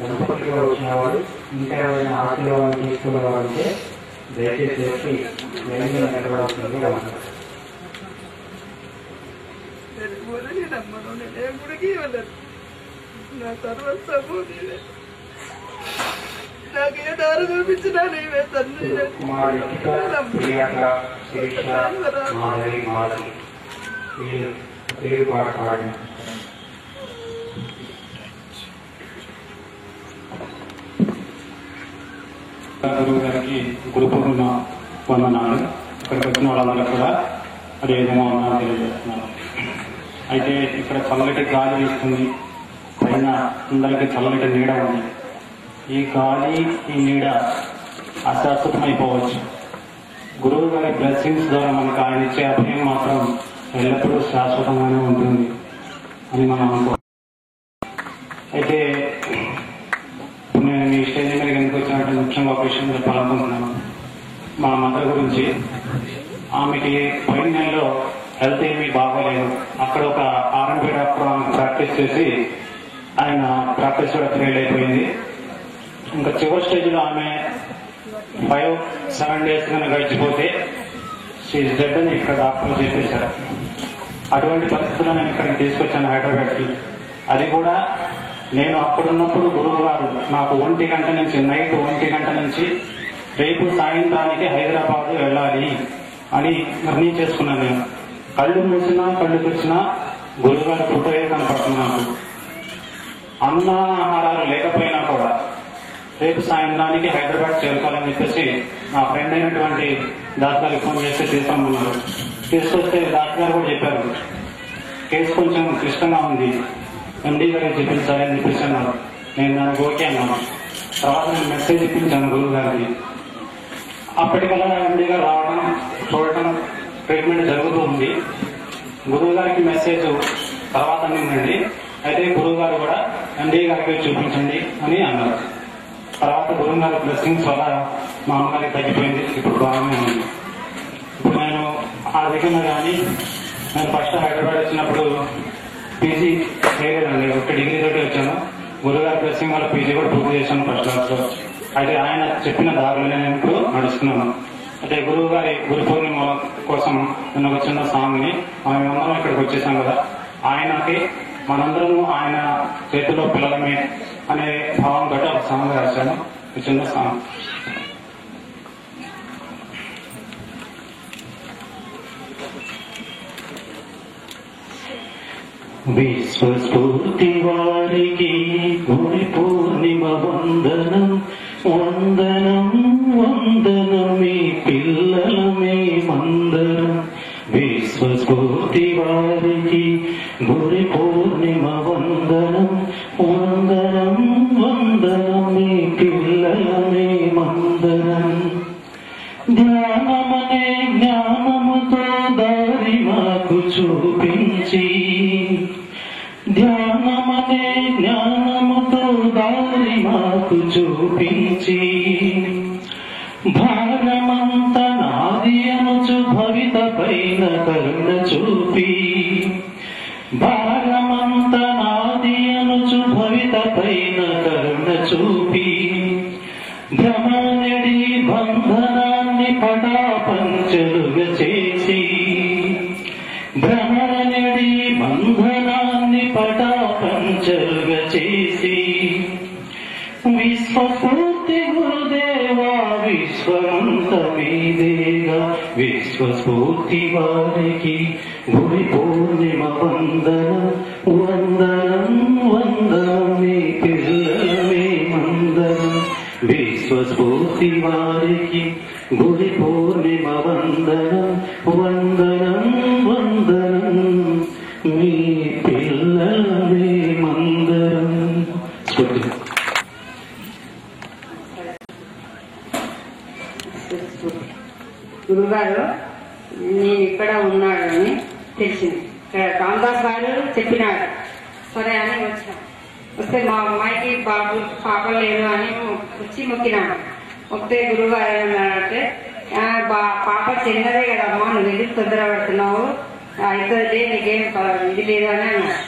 గణపతిగా వచ్చినవాడు ఇంకా ఎవరైనా ఆశీర్వాదం తీసుకునేవాళ్ళంటే దయచేసి వచ్చి వేగంగా నిలబడాల్సింది గమనించాలి. నాకే దారి చూపించినా నీవే తండ్రి. గురువు గారికి గురు పూర్ణిమ వందనాలు. ఇక్కడికి వచ్చిన వాళ్ళందరూ కూడా అది ఏమో తెలియజేస్తున్నారు. అయితే ఇక్కడ చల్లటి గాలి వీస్తుంది, పైన అందరికీ చల్లటి నీడ ఉంది. ఈ గాలి ఈ నీడ అశాశ్వతమైపోవచ్చు. గురువు గారి బ్లెస్సింగ్స్ ద్వారా మనకు ఆయన ఇచ్చే అభయం మాత్రం ఎల్లప్పుడూ శాశ్వతంగానే ఉంటుంది అని మనం అనుకో. అయితే నేను ఈ స్టేజ్ మీద ఎందుకు వచ్చినట్టు ముఖ్యంగా ఒక విషయం చెప్పాలనుకుంటున్నాను. మా మదర్ గురించి. ఆమెకి పోయిన నెలలో హెల్త్ ఏమీ బాగోలేదు. అక్కడ ఒక R&B డాక్టర్ ఆమెకు ప్రాక్టీస్ చేసి ఆయన ప్రాక్టీస్ కూడా ఫెయిల్ అయిపోయింది. ఇంకా చివరి స్టేజ్లో ఆమె 5-7 డేస్ కన్నా గడిచిపోతే షీఈస్ డెడ్ అని ఇక్కడ డాక్టర్లు చెప్పేశారు. అటువంటి పరిస్థితుల్లో నేను ఇక్కడికి తీసుకొచ్చాను హైదరాబాద్కి. అది కూడా నేను అప్పుడున్నప్పుడు గురువు గారు నాకు 1 గంట నుంచి నైట్ 1 గంట నుంచి రేపు సాయంత్రానికి హైదరాబాద్ వెళ్ళాలి అని నిర్ణయం చేసుకున్నాను. నేను కళ్ళు మూసినా కళ్ళు తెచ్చినా గురువు గారి ఫోటోయే కనపడుతున్నాను. అన్న ఆహారాలు లేకపోయినా కూడా రేపు సాయంత్రానికి హైదరాబాద్ చేరుకోవాలని చెప్పేసి నా ఫ్రెండ్ అయినటువంటి డాక్టర్ గారికి ఫోన్ చేస్తే తీసుకోమన్నారు. తీసుకొస్తే డాక్టర్ గారు కూడా చెప్పారు, కేసు కొంచెం క్లిష్టంగా ఉంది, MD గారికి చెప్పించాలి అని చెప్పేసి అన్నారు. నేను దానికి ఓకే అన్నాను. తర్వాత నేను మెసేజ్ ఇప్పించాను గురువు గారికి. అప్పటికల్లా MD గారు రావడం, చూడటం, ట్రీట్మెంట్ జరుగుతూ ఉంది. గురువు గారికి మెసేజ్ తర్వాత నిందండి. అయితే గురువు గారు కూడా MD గారికి చూపించండి అని అన్నారు. తర్వాత గురువు గారి బ్లెస్సింగ్స్ వల్ల మా అమ్మగారికి తగ్గిపోయింది. ఇప్పుడు బాగానే ఉంది. ఇప్పుడు నేను ఆర్థికంగా కానీ నేను ఫస్ట్ హైదరాబాద్ వచ్చినప్పుడు పీజీ చేయలేదండి, ఒక డిగ్రీ తోటి వచ్చాను. గురుగారి బ్లెస్సింగ్ వల్ల పీజీ కూడా పూర్తి చేశాను ఫస్ట్ క్లాస్లో. అయితే ఆయన చెప్పిన దారిలోనే నేను ఇప్పుడు నడుస్తున్నాను. అయితే గురువు గారి గురు పూర్ణిమ కోసం నేను ఒక చిన్న సాంగ్ని మేమందరం ఇక్కడికి వచ్చేసాం కదా, ఆయనకి మనందరము ఆయన చేతిలో పిల్లలమే అనే భావం తోటి ఒక సాంగ్ రాశాను. చిన్న సాంగ్. విశ్వస్ఫూర్తి వారికి గురి పూర్ణిమ వందనం, వందనం వందనం మీ పిల్లలమే మందరం. విశ్వస్ఫూర్తి వారికి గురి పూర్ణిమ వందనం, వందనం వందనం మీ పిల్లలమే మందరం. ధ్యానమనే జ్ఞానముతో దారి మాకు చూపించి, ధ్యానమనే జ్ఞానముతో దారి మాకు చూపించి, భారమంత నాది అనుచు భవిత పైన కరుణ చూపి, భారమంత నాది అనుచు భవిత పైన కరుణ చూపి, భ్రమనడి బంధనాన్ని పటాపంచలుగా చేసి, భ్రమనడి బంధనాన్ని పటాపంచలుగా చేసి, విశ్వపూర్తి గురుదేవా విశ్వమంత మీదేగా, విశ్వస్ఫూర్తి వారికి గుడి పూర్ణిమ వందనం వందనం వందనం మీ పిల్లలమే మందరం విశ్వస్ఫూర్తి వారికి గుడి పూర్ణిమ వందనం వందనం వందనం మీ పిల్లలమే మందరం. గురుగారు నేను ఇక్కడ ఉన్నాడని తెలిసింది. రామదాస్ గారు చెప్పినాడు. సరే అని వచ్చాం. వస్తే మా అమ్మాయికి పాప లేదు అని వచ్చి మొక్కినాడు. మొక్కితే గురుగారు ఏమన్నాడంటే పాప చిన్నదే కదమ్మా, నువ్వు ఎందుకు తొందర పడుతున్నావు, అవుతుంది నీకేం ఇది లేదు అని అన్నాడు.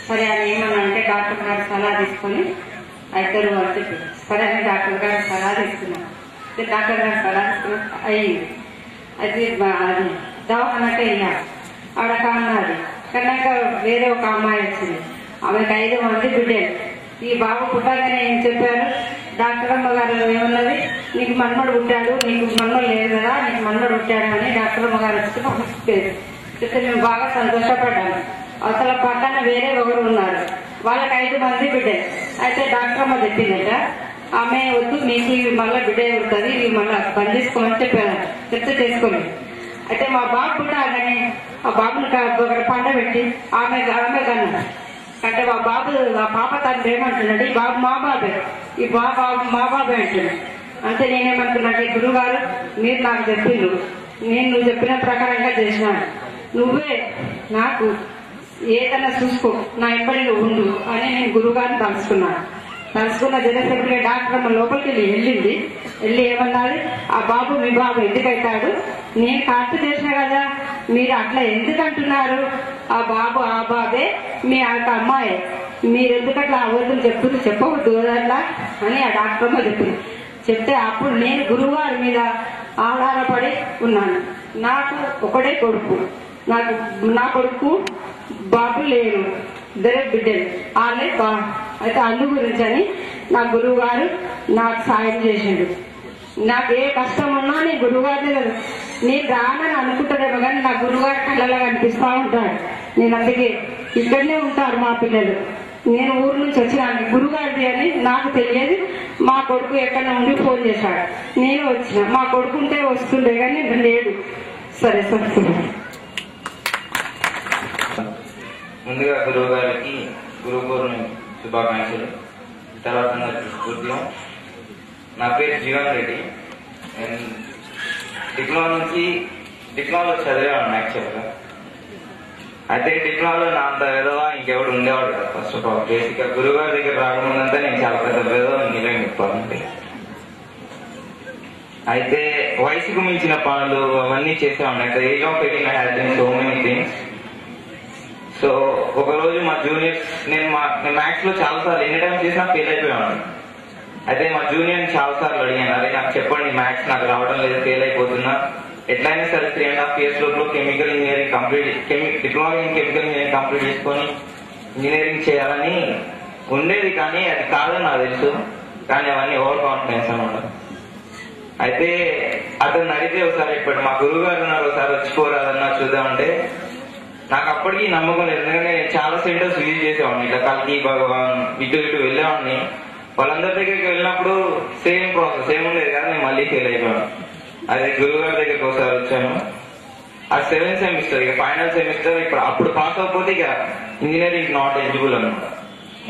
సరే అని ఏమన్నా అంటే డాక్టర్ గారు సలహా తీసుకొని అవుతారు అని చెప్పి సరే అని డాక్టర్ గారు సలహా తీసుకున్నాను. డాక్టర్ గారు సలహా తీసుకున్నా అయ్యింది. అది దవాఖానకే వెళ్ళాడు. ఆడ కన్నది. కన్నాక వేరే ఒక అమ్మాయి వచ్చింది. ఆమెకు 5 మంది బిడ్డలు. ఈ బాబు పుట్టగానే ఏం చెప్పారు, డాక్టర్ అమ్మ గారు ఏమన్నది, నీకు మన్మడు పుట్టాడు, నీకు మన్మడు లేదు కదా, నీకు మన్మడు పుట్టాడు అని డాక్టర్ అమ్మ గారు వచ్చి మాకు చెప్పేది. చెప్తే మేము బాగా సంతోషపడ్డాము. అసలు పక్కన వేరే ఒకరు ఉన్నారు, వాళ్ళకి 5 మంది బిడ్డలు. అయితే డాక్టర్ అమ్మ చెప్పిందట, ఆమె వద్దు మీకు ఇవి మళ్ళీ బిడ్డ ఉంటుంది, ఇవి మళ్ళీ బంద్ చేసుకోమని చెప్పారు. చెప్తే చేసుకోలేదు. అయితే మా బాబు పుట్టాలని ఆ బాబుని ఒక పండ పెట్టి ఆమె కన్నా అంటే మా పాప తండ్రి ఏమంటున్నాడు, ఈ బాబు మా బాబే, ఈ బాబు మా బాబే అంటున్నాడు. అంటే నేనేమంటున్నా, గురువు గారు మీరు నాకు చెప్పిండ్రు, నేను నువ్వు చెప్పిన ప్రకారంగా చేసినాను, నువ్వే నాకు ఏదైనా చూసుకో, నా ఎంబడి నువ్వు ఉండు అని నేను గురువు గారిని తలుసుకున్నాను. తలుసుకున్న జనసేపటిగా డాక్టర్ అమ్మ లోపలికి వెళ్ళింది. వెళ్ళి ఏమన్నది, ఆ బాబు మీ బాబు ఎందుకైతాడు, నేను ఖర్చు చేసిన కదా, మీరు అట్లా ఎందుకు అంటున్నారు, ఆ బాబు ఆ బాబే, మీ అమ్మాయి, మీరు ఎందుకు అట్లా అవద్దని చెప్పవద్దు అట్లా అని ఆ డాక్టర్ అమ్మ చెప్పింది. చెప్తే అప్పుడు నేను గురువుగారి మీద ఆధారపడి ఉన్నాను. నాకు ఒకడే కొడుకు, నా కొడుకు బాబు లేరు, ఇద్దరే బిడ్డలు, వాళ్ళే అయితే అల్లు గురించి అని నా గురువు గారు నాకు సాయం చేసిండు. నాకు ఏ కష్టం ఉన్నా నేను గురువుగారిని నేను రానని అనుకుంటానేమో కానీ నా గురువుగారి కళ్ళలా కనిపిస్తూ ఉంటాడు. నేను అందుకే ఇక్కడనే ఉంటారు మా పిల్లలు. నేను ఊరు నుంచి వచ్చినాను, గురుగారిది అని నాకు తెలియదు. మా కొడుకు ఎక్కడ ఉండి ఫోన్ చేశాడు, నేను వచ్చిన. మా కొడుకు ఉంటే వస్తుండే కానీ లేడు. సరే సరే. ముందుగా గురువు గారికి గురు పౌర్ణమి శుభాకాంక్షలు. తర్వాత పూర్తిగా నా పేరు జీవన్ రెడ్డి. నేను డిప్లొమాలో చదివాను యాక్చువల్గా. అయితే డిప్లొమాలో నా అంత విధవా ఇంకెవడు ఉండేవాడు కదా. ఫస్ట్ ఆఫ్ ఆల్ బేసిక్గా గురువు గారి దగ్గర రాకముందంతా నేను చాలా పెద్ద విధవ నిజం చెప్పాలంటే. అయితే వయసుకు మించిన పనులు అవన్నీ చేసేవాడిని. అయితే age of 18 I had done so many things. So ఒకరోజు మా జూనియర్స్, నేను మ్యాథ్స్ లో చాలాసార్లు ఎన్ని టైమ్స్ చేసినా ఫెయిల్ అయిపోయాను. అయితే మా జూనియర్ చాలాసార్లు అడిగాను, అరే నాకు చెప్పండి మ్యాథ్స్ నాకు రావడం లేదు, ఫెయిల్ అయిపోతున్నా, ఎట్లయినా సరే 3.5 years లోపల chemical engineering diploma in chemical engineering complete చేసుకొని ఇంజనీరింగ్ చేయాలని ఉండేది. కానీ అది కాదని నాకు తెలుసు, కానీ అవన్నీ ఓవర్ కాన్ఫిడెన్స్ అన్నమాట. అయితే అతను అడిగితే ఒకసారి ఇప్పుడు మా గురువు గారు ఉన్నారు, ఒకసారి వచ్చిపోరాదన్నా చూద్దామంటే నాకు అప్పటికి నమ్మకం లేదు. ఎందుకంటే నేను చాలా సెంటర్స్ విజిట్ చేసేవాడిని, ఇట్లా కల్కి భగవాన్ ఇటు వెళ్ళేవాడిని. వాళ్ళందరి దగ్గరికి వెళ్ళినప్పుడు సేమ్ ప్రాసెస్ ఏముండేది కానీ నేను మళ్ళీ ఫెయిల్ అయిపోయాను. అదే గురువు గారి దగ్గరికి ఒకసారి వచ్చాను. ఆ 7th సెమిస్టర్ ఇక ఫైనల్ సెమిస్టర్. అప్పుడు పాస్ అవ్వకపోతే ఇక ఇంజనీరింగ్ నాట్ ఎలిజిబుల్ అనమాట.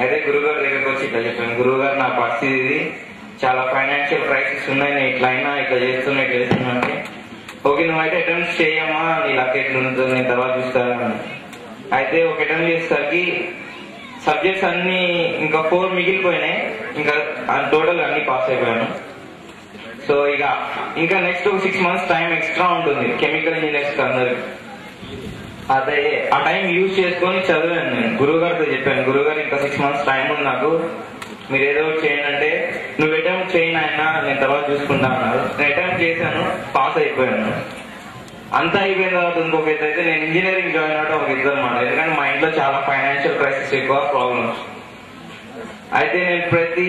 అయితే గురువు గారి దగ్గరికి వచ్చి ఇట్లా చెప్పాను, గురువు గారు నా పరిస్థితి ఇది, చాలా ఫైనాన్షియల్ క్రైసిస్ ఉన్నాయి, నేను ఇట్లా అయినా ఇట్లా చేస్తున్నా అంటే ఓకే నువ్వైతే అటెంప్ట్ చేయమ్మా, నీ లక్ ఎట్లుంటుంది నేను తర్వాత చూస్తాను. అయితే ఒక అటెంప్ట్ చేసేసరికి సబ్జెక్ట్స్ అన్ని ఇంకా 4 మిగిలిపోయినాయి, ఇంకా టోటల్ అన్ని పాస్ అయిపోయాను. సో ఇంకా నెక్స్ట్ ఒక 6 months టైం ఎక్స్ట్రా ఉంటుంది కెమికల్ ఇంజనీర్స్ అందరికి. అదే ఆ టైం యూజ్ చేసుకొని చదివాను. నేను గురువు గారితో చెప్పాను, గురువు గారు ఇంకా 6 months టైం ఉంది నాకు, మీరు ఏదో చేయండి అంటే, నువ్వు అటెంప్ట్ చేయను ఆయన నేను తర్వాత చూసుకుంటా అన్నారు. నేను అటెంప్ట్ చేశాను, పాస్ అయిపోయాను. అంతా అయిపోయిన తర్వాత ఇంకొక అయితే నేను ఇంజనీరింగ్ జాయిన్ అవడం ఒక ఇద్దరు అన్నమాట. ఎందుకంటే మా ఇంట్లో చాలా ఫైనాన్షియల్ క్రైసిస్, ఎక్కువ ప్రాబ్లమ్స్. అయితే నేను ప్రతి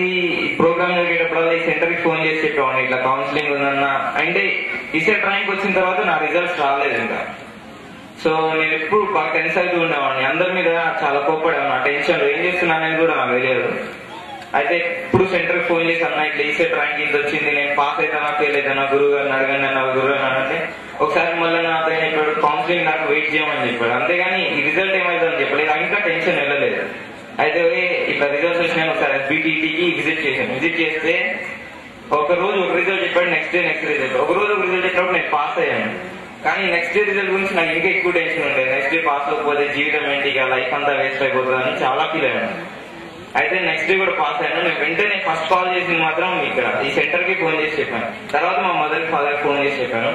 ప్రోగ్రామ్ జరిగేటప్పుడల్లా ఈ సెంటర్కి ఫోన్ చేసి చెప్పేవాడిని ఇట్లా కౌన్సిలింగ్ ఉందన్న. అంటే ఈసెట్ ర్యాంక్ వచ్చిన తర్వాత నా రిజల్ట్స్ రాలేదు ఇంకా. సో నేను ఎప్పుడు బాగా టెన్స్ అవుతూ ఉండేవాడిని, అందరి మీద చాలా కోప్పడేవాడిని. ఆ టెన్షన్ ఏం చేస్తున్నానని కూడా నాకు తెలియదు. అయితే ఇప్పుడు సెంటర్కి ఫోన్ చేసి అన్న ఇట్లా ఈసెట్ ర్యాంక్ ఇంత వచ్చింది, నేను పాస్ అవుతానా ఫెయిల్ అవుతానా గురువు గారిని అడగండి అన్న. గురువు గారిని అంటే ఒకసారి మళ్ళీ నాతో చెప్పాడు కౌన్సిలింగ్ నాకు వెయిట్ చేయమని చెప్పాడు. అంతేగాని ఈ రిజల్ట్ ఏమైందని చెప్పలేదు. ఇంకా టెన్షన్ వెళ్ళలేదు. అయితే ఇట్లా రిజల్ట్స్ వచ్చినాయి. ఒకసారి ఎస్బిటికి విజిట్ చేశాను. విజిట్ చేస్తే ఒక రోజు ఒక రిజల్ట్ చెప్పాడు, నెక్స్ట్ డే నెక్స్ట్ రిజల్ట్. ఒక రోజు ఒక రిజల్ట్ చెప్పినప్పుడు నేను పాస్ అయ్యాను. కానీ నెక్స్ట్ డే రిజల్ట్ గురించి నాకు ఇంకా ఎక్కువ టెన్షన్ ఉండేది. నెక్స్ట్ డే పాస్ అవ్వకపోతే జీవితం ఏంటి, ఇక లైఫ్ అంతా వేస్ట్ అయిపోతుంది అని చాలా ఫీల్ అయ్యాను. అయితే నెక్స్ట్ డే కూడా పాస్ అయ్యాను. నేను వెంటనే ఫస్ట్ కాల్ చేసింది మాత్రం ఇక్కడ ఈ సెంటర్ కి ఫోన్ చేసి చెప్పాను. తర్వాత మా మదర్ ఫాదర్ ఫోన్ చేసి చెప్పాను.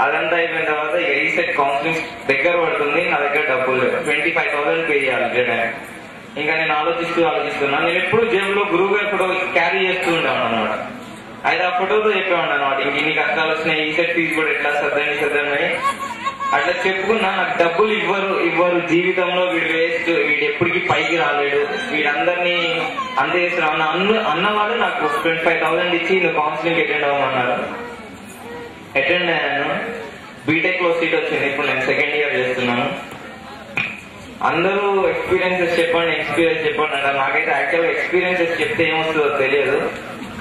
అదంతా అయిపోయిన తర్వాత ఈసెట్ కౌన్సిలింగ్ దగ్గర పడుతుంది, నా దగ్గర డబ్బులు 25,000 పే చేయాలి. ఇంకా నేను ఆలోచిస్తున్నా. నేను ఎప్పుడు జేబులో గురువు గారి ఫోటో క్యారీ చేస్తూ ఉంటాను అన్నమాట. అయితే ఆ ఫోటోతో చెప్పేవాడు అనమాట, ఇంక ఇన్ని కష్టాలు వచ్చినాయి, ఈసెట్ ఫీజు కూడా ఎట్లా సర్దని అట్లా చెప్పుకున్నా. నాకు డబ్బులు ఇవ్వరు జీవితంలో, వీడు వేస్ట్, వీడు ఎప్పటికీ పైకి రాలేడు, వీడందరినీ అంతే చేస్తున్నాను అన్నవాళ్ళు నాకు 25,000 ఇచ్చి నువ్వు కౌన్సిలింగ్ అటెండ్ అవ్వమన్నారు. అటెండ్ అయ్యాను. బీటెక్ లో సీట్ వచ్చింది. ఇప్పుడు నేను సెకండ్ ఇయర్ చేస్తున్నాను. అందరూ ఎక్స్పీరియన్సెస్ చెప్పండి అంటారు. నాకైతే యాక్చువల్గా ఎక్స్పీరియన్సెస్ చెప్తే ఏమొస్తుందో తెలియదు.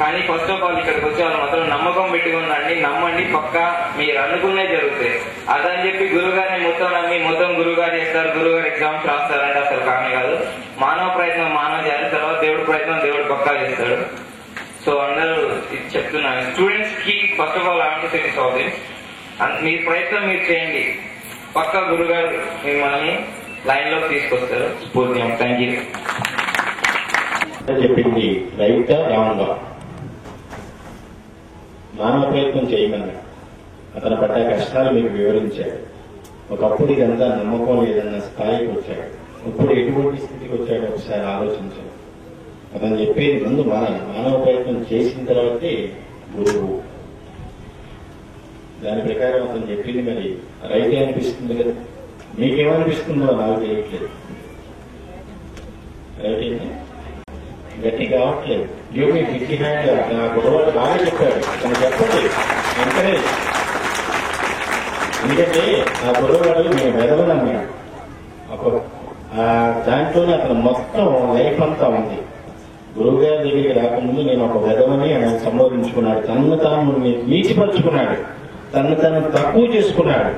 కానీ ఫస్ట్ ఆఫ్ ఆల్ ఇక్కడికి వచ్చే వాళ్ళు మాత్రం నమ్మకం పెట్టుకుందండి, నమ్మండి, పక్కా మీరు అనుకునే జరుగుతాయి. అదని చెప్పి గురుగారిని మొత్తం నమ్మి మొత్తం గురుగారు చేస్తారు, గురుగారు ఎగ్జామ్స్ రాస్తారంటే అసలు కానీ కాదు. మానవ ప్రయత్నం మానవ చేయాలి, తర్వాత దేవుడి ప్రయత్నం దేవుడు పక్కా చేస్తాడు. సో అందరూ ఇది చెప్తున్నాను స్టూడెంట్స్ కి. First of all aunty sex అవుతుంది, మీ ప్రయత్నం మీరు చేయండి, పక్కా గురుగారు మిమ్మల్ని లైన్ లోకి తీసుకొస్తారు. స్ఫూర్తి. Thank you. చెప్పింది రైటా రాంగా? మానవ ప్రయత్నం చేయమన్నా అతను పడ్డ కష్టాలు మీకు వివరించాడు. ఒకప్పుడు ఇదంతా నమ్మకం లేదన్న స్థాయికి వచ్చాడు. ఇప్పుడు ఎటువంటి స్థితికి వచ్చాడో ఒకసారి ఆలోచించాడు. అతను చెప్పేది ముందు మానవ ప్రయత్నం చేసిన తర్వాతే గురువు. దాని ప్రకారం అతను చెప్పింది మరి రైతే అనిపిస్తుంది కదా. మీకేమనిపిస్తుందో నాకు తెలియట్లేదు. రైతే గట్టి కావట్లేదు. Give me big hand. నా కుటుంబాలు బాగా చెప్పాడు, తను చెప్పండి ఎంకరేజ్. ఎందుకంటే ఆ కుటుంబాలు మేము వెదవనన్నాడు. దాంట్లోనే అతను మొత్తం లైఫ్ అంతా ఉంది. గురువు గారి దగ్గరికి రాకముందు నేను ఒక వెదవని ఆయన సంబోధించుకున్నాడు. తనను తాను నీచిపరుచుకున్నాడు, తను తక్కువ చేసుకున్నాడు.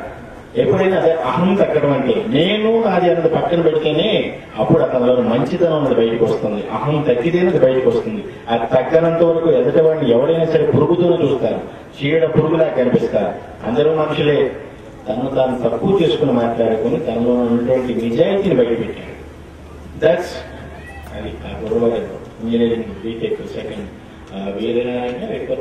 ఎప్పుడైనా అదే అహం తగ్గడం అంటే నేను అది అన్నది పక్కన పెడితేనే అప్పుడు అతనిలో మంచితనం అన్నది బయటకు వస్తుంది. అహం తగ్గితేనే అది బయటకు వస్తుంది. అది తగ్గనంత వరకు ఎదుటి వాడిని ఎవరైనా సరే పురుగుతూనే చూస్తారు, చీడ పురుగులా కనిపిస్తారు. అందరూ మనుషులే. తను తాను తక్కువ చేసుకుని మాట్లాడుకుని తనలో ఉన్నటువంటి నిజాయితీని బయటపెట్టాడు. దట్స్ అది ఆ గురువు ఇంజనీరింగ్ బీటెక్ సెకండ్ వీరనారాయణ ఎక్కువ